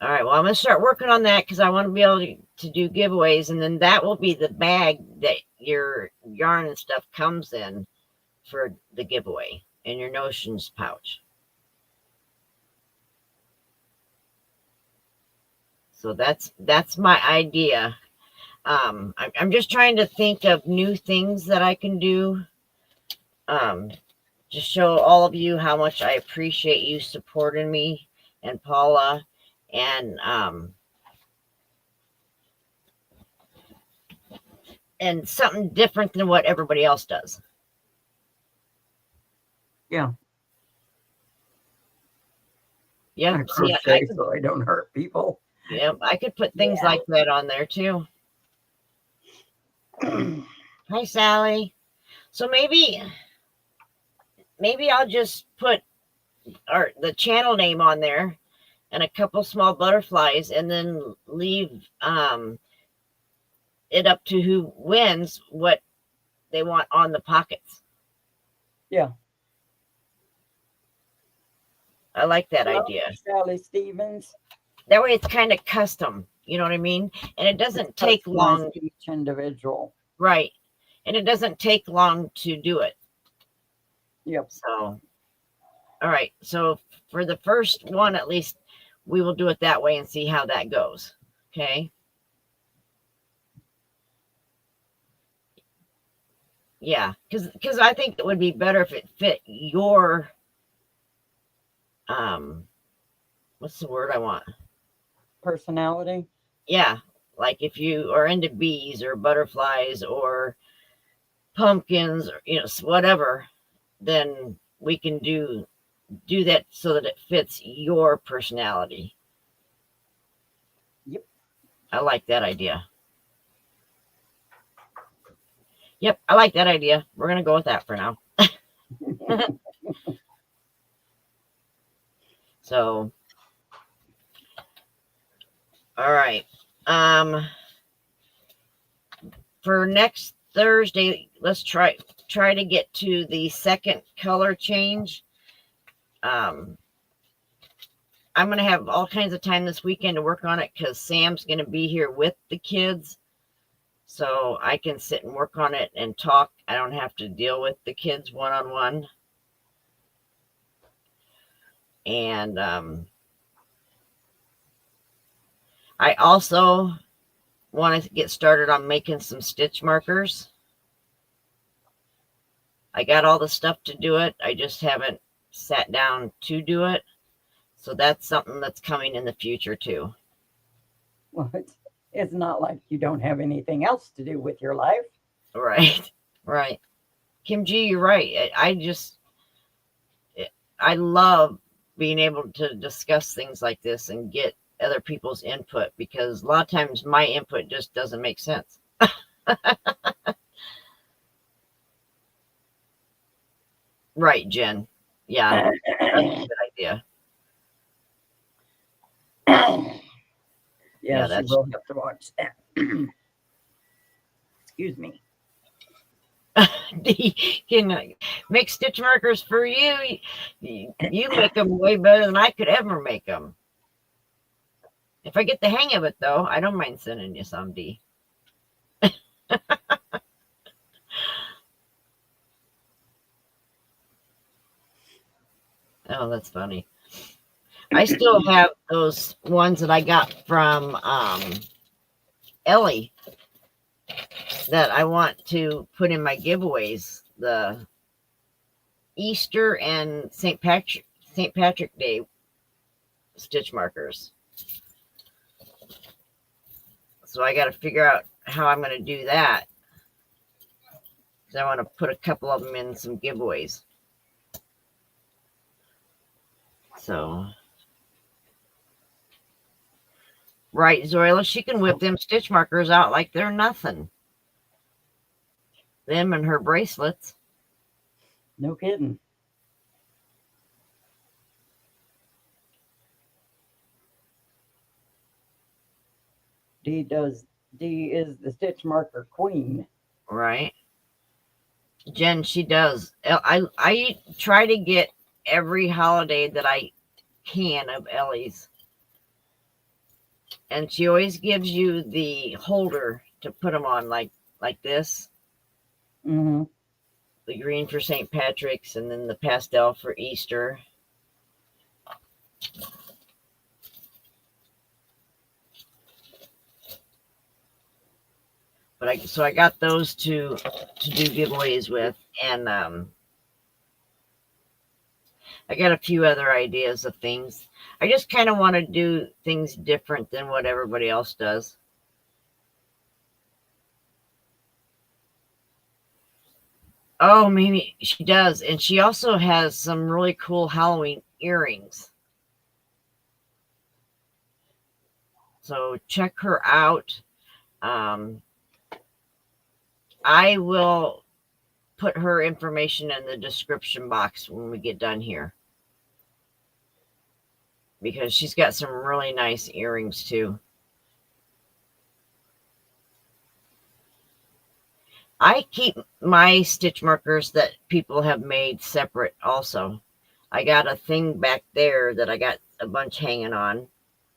Speaker 1: All right, well, I'm going to start working on that because I want to be able to do giveaways. And then that will be the bag that your yarn and stuff comes in for the giveaway in your Notions pouch. So that's my idea. I'm just trying to think of new things that I can do. Just show all of you how much I appreciate you supporting me and Paula, and something different than what everybody else does.
Speaker 2: Yeah.
Speaker 1: Yeah.
Speaker 2: I crochet so I don't hurt people.
Speaker 1: Yeah, I could put things like that on there too. Hi, Sally. So maybe I'll just put the channel name on there, and a couple small butterflies, and then leave it up to who wins what they want on the pockets.
Speaker 2: Yeah.
Speaker 1: I like that
Speaker 2: Well,
Speaker 1: idea.
Speaker 2: Sally Stevens.
Speaker 1: That way it's kind of custom. You know what I mean? And it doesn't take
Speaker 2: Customized
Speaker 1: long.
Speaker 2: to each individual.
Speaker 1: Right. And it doesn't take long to do it.
Speaker 2: Yep.
Speaker 1: So, all right. So for the first one, at least, we will do it that way and see how that goes. Okay. Yeah. Because I think it would be better if it fit your, what's the word I want?
Speaker 2: Personality.
Speaker 1: Yeah. Like if you are into bees or butterflies or pumpkins or, whatever, then we can do that so that it fits your personality.
Speaker 2: Yep.
Speaker 1: I like that idea. Yep, I like that idea. We're going to go with that for now. So, all right. For next Thursday, let's try to get to the second color change. I'm going to have all kinds of time this weekend to work on it because Sam's going to be here with the kids. So I can sit and work on it and talk. I don't have to deal with the kids one-on-one. And I also want to get started on making some stitch markers. I got all the stuff to do it. I just haven't sat down to do it. So that's something that's coming in the future too.
Speaker 2: Well, it's not like you don't have anything else to do with your life.
Speaker 1: Right. Right. Kim G, you're right. I love being able to discuss things like this and get other people's input because a lot of times my input just doesn't make sense. Right, Jen. Yeah, that's a good idea.
Speaker 2: Yeah,
Speaker 1: that's
Speaker 2: she will have to watch that. Excuse me.
Speaker 1: you can make stitch markers for you. You make them way better than I could ever make them. If I get the hang of it, though, I don't mind sending you some, D. Oh, that's funny. I still have those ones that I got from Ellie that I want to put in my giveaways. The Easter and St. Patrick Day stitch markers. So I got to figure out how I'm going to do that. Because I want to put a couple of them in some giveaways. So, right, Zoila, she can whip them stitch markers out like they're nothing. Them and her bracelets.
Speaker 2: No kidding. D is the stitch marker queen.
Speaker 1: Right. Jen, she does. I try to get every holiday that I can of Ellie's. And she always gives you the holder to put them on like this.
Speaker 2: Mm-hmm.
Speaker 1: The green for St. Patrick's and then the pastel for Easter. But so I got those to do giveaways with, and I got a few other ideas of things. I just kind of want to do things different than what everybody else does. Oh, maybe she does. And she also has some really cool Halloween earrings. So check her out. I will put her information in the description box when we get done here. because she's got some really nice earrings too. I keep my stitch markers that people have made separate also. I got a thing back there that I got a bunch hanging on,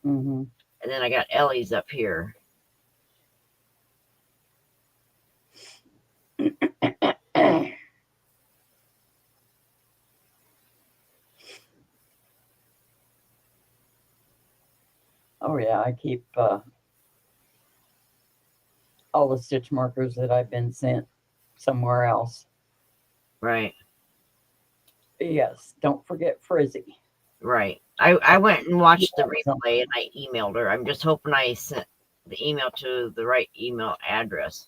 Speaker 2: Mm-hmm.
Speaker 1: and then I got Ellie's up here.
Speaker 2: Oh yeah, I keep all the stitch markers that I've been sent somewhere else.
Speaker 1: Right,
Speaker 2: Yes, don't forget Frizzy.
Speaker 1: right. I went and watched the
Speaker 2: Yeah,
Speaker 1: replay and I emailed her. I'm just hoping I sent the email to the right email address.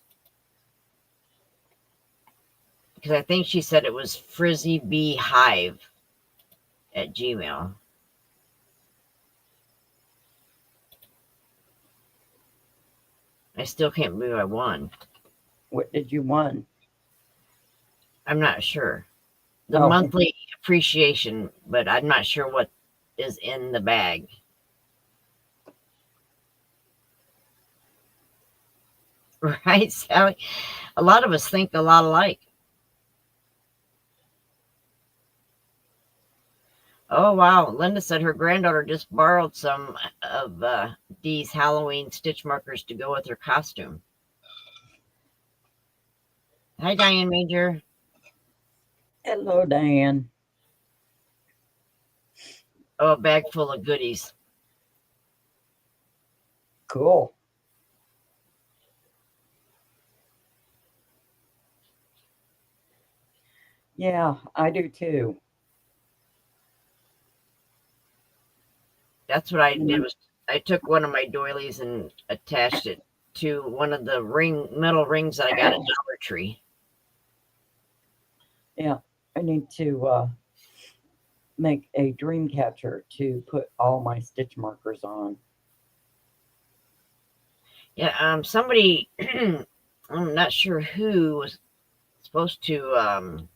Speaker 1: Because I think she said it was frizzybeehive at Gmail. I still can't believe I won.
Speaker 2: What did you want?
Speaker 1: I'm not sure. The
Speaker 2: Oh.
Speaker 1: monthly appreciation, but I'm not sure what is in the bag. Right, Sally? A lot of us think a lot alike. Oh, wow. Linda said her granddaughter just borrowed some of Dee's Halloween stitch markers to go with her costume. Hi, Diane Major.
Speaker 2: Hello, Diane.
Speaker 1: Oh, a bag full of goodies.
Speaker 2: Cool. Yeah, I do too.
Speaker 1: That's what I did. Was I took one of my doilies and attached it to one of the metal rings that I got at Dollar Tree.
Speaker 2: Yeah, I need to make a dream catcher to put all my stitch markers on.
Speaker 1: Yeah, somebody, I'm not sure who was supposed to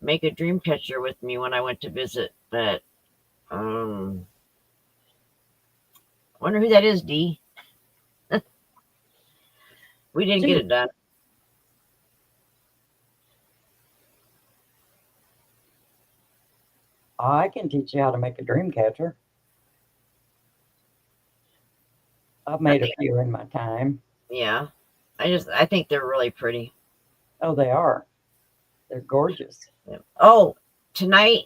Speaker 1: make a dream catcher with me when I went to visit, but I wonder who that is, Dee. We didn't get it done.
Speaker 2: I can teach you how to make a dream catcher. I've made a few in my time.
Speaker 1: Yeah, I think they're really pretty.
Speaker 2: Oh, they are. They're gorgeous.
Speaker 1: Yeah. Oh, tonight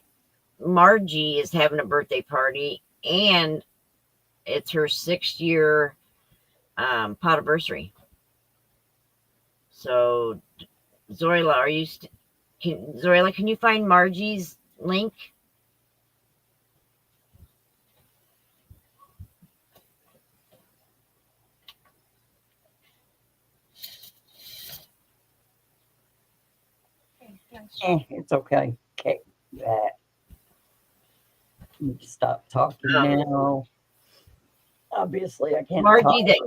Speaker 1: Margie is having a birthday party, and it's her 6th-year podiversary. So, Zoila, Zoila, can you find Margie's link?
Speaker 2: It's okay. Okay, that. You need to stop talking now. Obviously, I can't.
Speaker 1: Margie
Speaker 2: talk.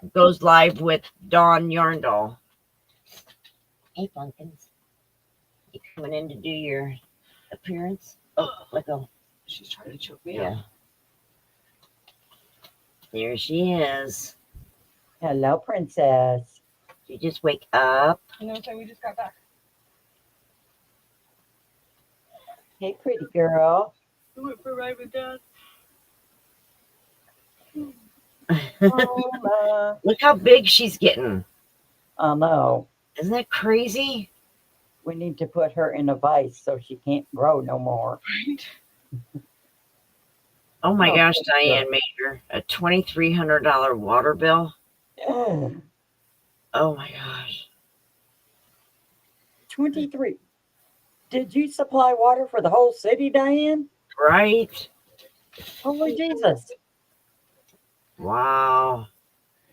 Speaker 1: that goes live with Dawn Yarndall. Hey, Pumpkins. You coming in to do your appearance? Oh, let go.
Speaker 4: She's trying to choke me
Speaker 1: Yeah.
Speaker 4: out.
Speaker 1: There she is.
Speaker 2: Hello, princess.
Speaker 1: You just wake up.
Speaker 4: You know what time we just got back?
Speaker 2: Hey, pretty girl.
Speaker 4: We went for a ride with Dad.
Speaker 2: Mama.
Speaker 1: Look how big she's getting.
Speaker 2: I know.
Speaker 1: Isn't that crazy?
Speaker 2: We need to put her in a vice so she can't grow no more.
Speaker 4: Right?
Speaker 1: Oh my
Speaker 2: Oh,
Speaker 1: gosh,
Speaker 2: good
Speaker 1: Diane Major. A $2,300 water bill.
Speaker 2: Yeah.
Speaker 1: Oh my gosh.
Speaker 2: 23. Did you supply water for the whole city, Diane?
Speaker 1: Right?
Speaker 2: Holy Jesus.
Speaker 1: Wow.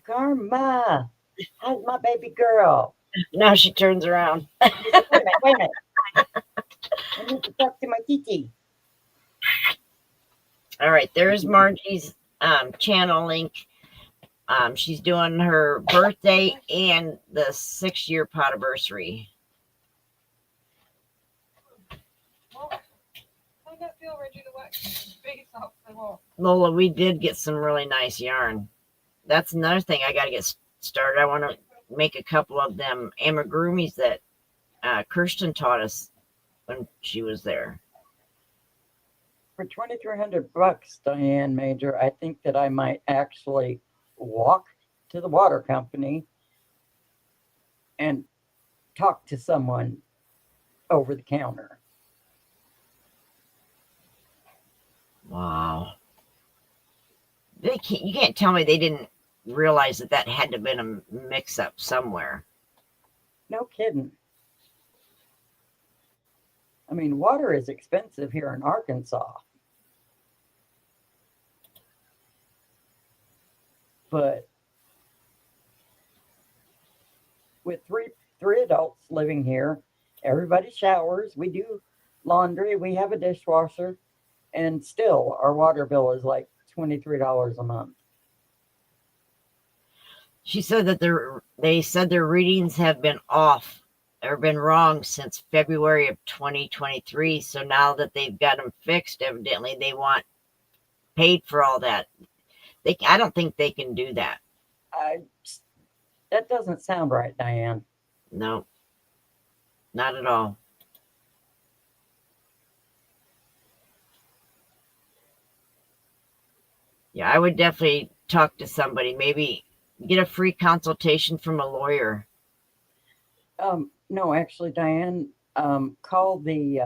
Speaker 2: Karma. How's my baby girl?
Speaker 1: Now she turns around.
Speaker 2: Wait a minute. I need to talk to my titi.
Speaker 1: All right, there's Margie's channel link. She's doing her birthday and the 6-year podiversary.
Speaker 4: Well, how'd that feel, Reggie, the wax? face up. I won't.
Speaker 1: Lola, we did get some really nice yarn. That's another thing I got to get started. I want to make a couple of them amigurumis that Kirsten taught us when she was there.
Speaker 2: For $2,300, Diane Major, I think that I might actually walk to the water company and talk to someone over the counter.
Speaker 1: Wow. You can't tell me they didn't realize that had to have been a mix-up somewhere.
Speaker 2: No kidding. I mean, water is expensive here in Arkansas. But with three adults living here, everybody showers, we do laundry, we have a dishwasher, and still our water bill is like $23 a month.
Speaker 1: She said that they said their readings have been off or been wrong since February of 2023. So now that they've got them fixed, evidently they want paid for all that. I don't think they can do that.
Speaker 2: That doesn't sound right, Diane.
Speaker 1: No, not at all. Yeah, I would definitely talk to somebody, maybe get a free consultation from a lawyer.
Speaker 2: No, actually, Diane, call the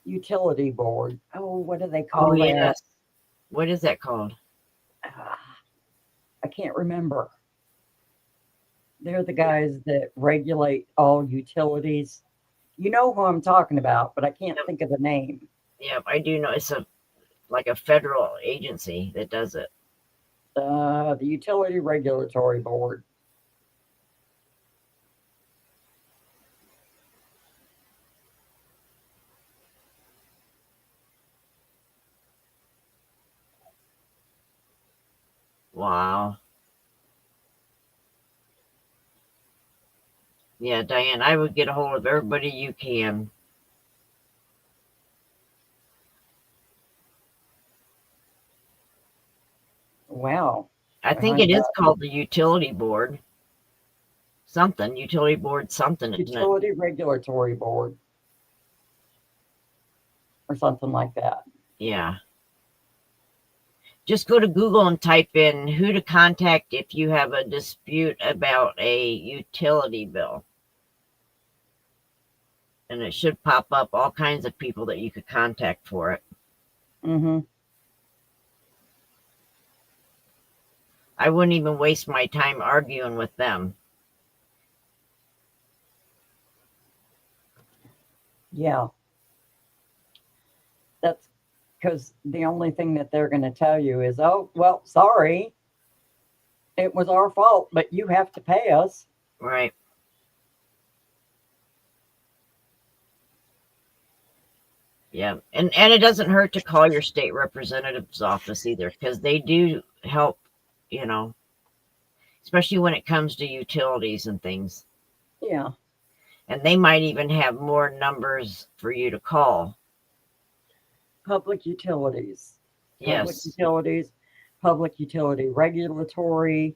Speaker 2: utility board. Oh, what do they call that?
Speaker 1: Yes. What is that called?
Speaker 2: I can't remember. They're the guys that regulate all utilities. You know who I'm talking about, but I can't think of the name.
Speaker 1: Yeah, I do know it's like a federal agency that does it.
Speaker 2: The Utility Regulatory Board.
Speaker 1: Wow. Yeah, Diane, I would get a hold of everybody you can.
Speaker 2: Wow.
Speaker 1: I think it is called the utility board. Utility board something, isn't it?
Speaker 2: Utility Regulatory Board. Or something like that.
Speaker 1: Yeah. Just go to Google and type in who to contact if you have a dispute about a utility bill. And it should pop up all kinds of people that you could contact for it.
Speaker 2: Mm-hmm.
Speaker 1: I wouldn't even waste my time arguing with them.
Speaker 2: Yeah. That's because the only thing that they're going to tell you is, oh, well, sorry. It was our fault, but you have to pay us.
Speaker 1: Right. Yeah. And it doesn't hurt to call your state representative's office either, because they do help, especially when it comes to utilities and things.
Speaker 2: Yeah.
Speaker 1: And they might even have more numbers for you to call.
Speaker 2: Public utilities. Public
Speaker 1: Yes.
Speaker 2: utilities, public utility regulatory,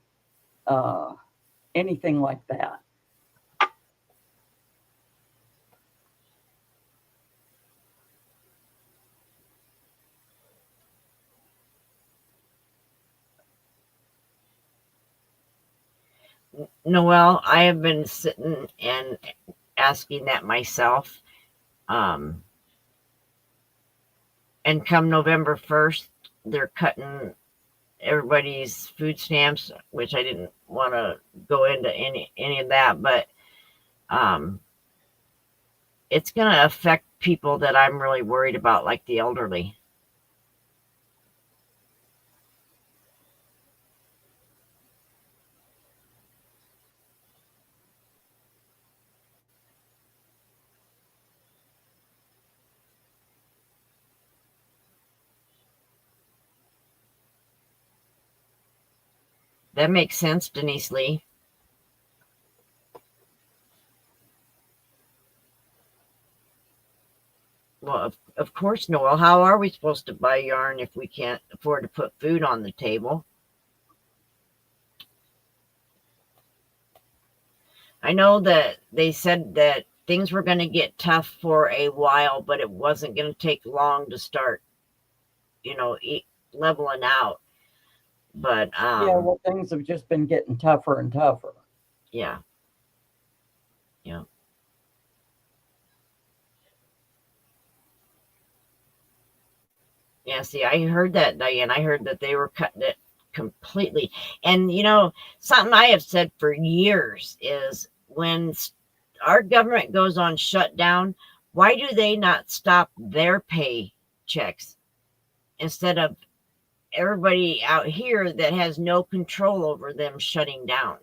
Speaker 2: anything like that.
Speaker 1: Noelle, I have been sitting and asking that myself. And come November 1st, they're cutting everybody's food stamps, which I didn't want to go into any of that, but it's going to affect people that I'm really worried about, like the elderly. That makes sense, Denise Lee. Well, of course, Noel. How are we supposed to buy yarn if we can't afford to put food on the table? I know that they said that things were going to get tough for a while, but it wasn't going to take long to start, leveling out. But
Speaker 2: Yeah, well, things have just been getting tougher and tougher.
Speaker 1: yeah. Yeah, see, I heard that, Diane. I heard that they were cutting it completely. And, something I have said for years is when our government goes on shutdown, why do they not stop their paychecks instead of everybody out here that has no control over them shutting down?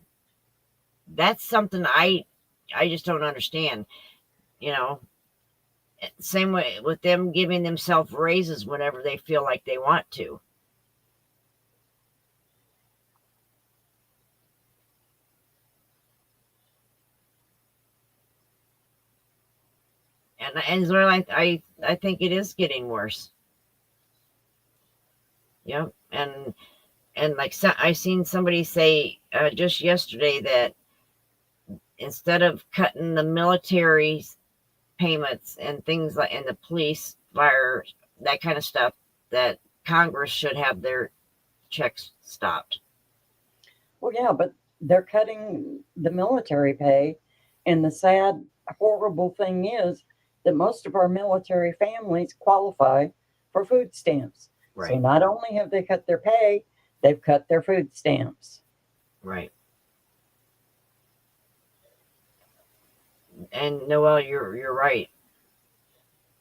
Speaker 1: That's something I just don't understand, you know. Same way with them giving themselves raises whenever they feel like they want to. And Zoe, I think it is getting worse. Yep. And like I seen somebody say just yesterday that instead of cutting the military payments and things like and the police, fire, that kind of stuff, that Congress should have their checks stopped.
Speaker 2: Well, yeah, but they're cutting the military pay. And the sad, horrible thing is that most of our military families qualify for food stamps. So
Speaker 1: Right.
Speaker 2: not only have they cut their pay, they've cut their food stamps.
Speaker 1: Right. And Noel, you're right.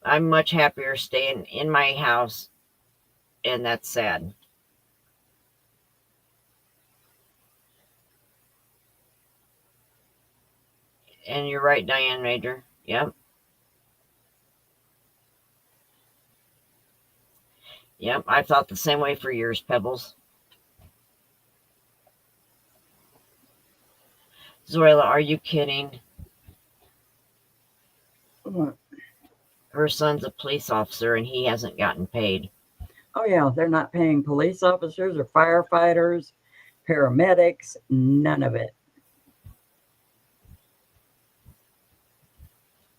Speaker 1: I'm much happier staying in my house, and that's sad. And you're right, Diane Major. Yep. Yep. I thought the same way for years, Pebbles. Zoila, are you kidding?
Speaker 2: What?
Speaker 1: Her son's a police officer and he hasn't gotten paid.
Speaker 2: Oh, yeah, they're not paying police officers or firefighters, paramedics, none of it.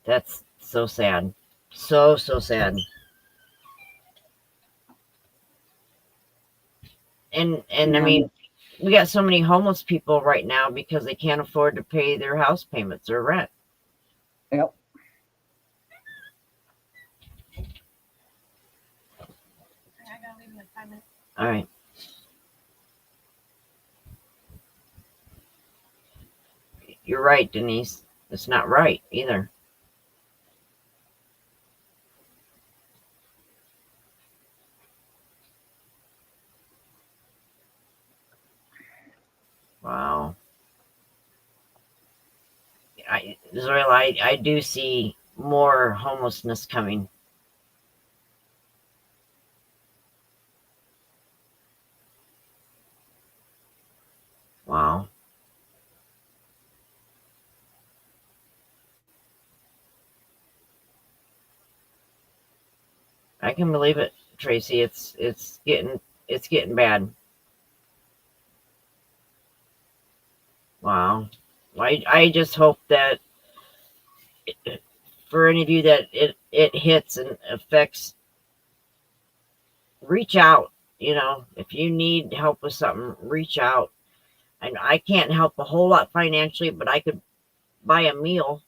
Speaker 1: That's so sad. So sad. And I
Speaker 2: Yeah.
Speaker 1: mean, we got so many homeless people right now because they can't afford to pay their house payments or rent.
Speaker 2: Yep.
Speaker 4: I gotta leave in like 5 minutes.
Speaker 1: All right. You're right, Denise. It's not right either. Wow. I do see more homelessness coming. Wow. I can believe it, Tracy. It's getting bad. Wow. I just hope that for any of you that it hits and affects, reach out. If you need help with something, reach out. And I can't help a whole lot financially, but I could buy a meal.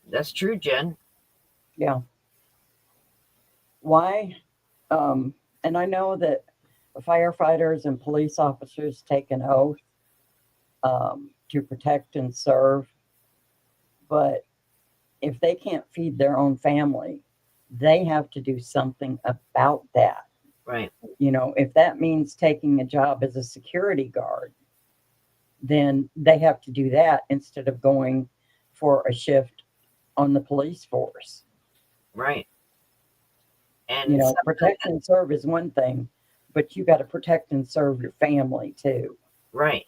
Speaker 1: That's true, Jen.
Speaker 2: Yeah. Why? And I know that firefighters and police officers take an oath to protect and serve, but if they can't feed their own family, they have to do something about that.
Speaker 1: Right.
Speaker 2: If that means taking a job as a security guard, then they have to do that instead of going for a shift on the police force.
Speaker 1: Right. And
Speaker 2: Protect and serve is one thing, but you got to protect and serve your family too.
Speaker 1: right.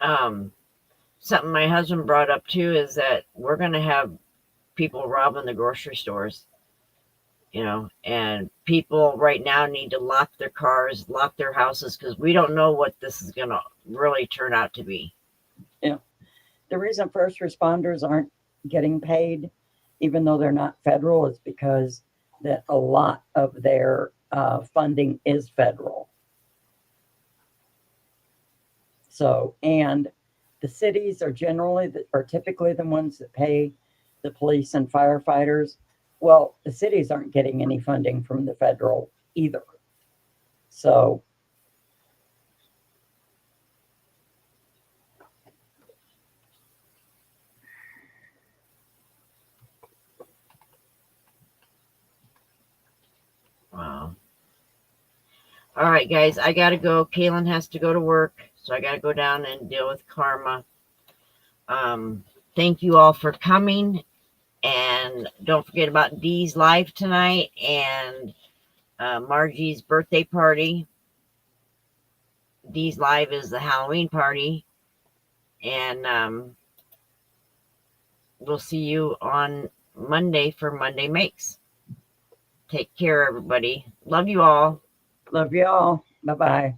Speaker 1: Something my husband brought up too is that we're going to have people robbing the grocery stores, and people right now need to lock their cars, lock their houses, because we don't know what this is going to really turn out to be.
Speaker 2: The reason first responders aren't getting paid, even though they're not federal, is because that a lot of their funding is federal. So, and the cities are typically the ones that pay the police and firefighters. Well, the cities aren't getting any funding from the federal either. So,
Speaker 1: Wow. All right, guys, I got to go. Kaylin has to go to work, so I got to go down and deal with Karma. Thank you all for coming. And don't forget about Dee's live tonight and Margie's birthday party. Dee's live is the Halloween party. And we'll see you on Monday for Monday Makes. Take care, everybody. Love you all.
Speaker 2: love y'all. Bye-bye.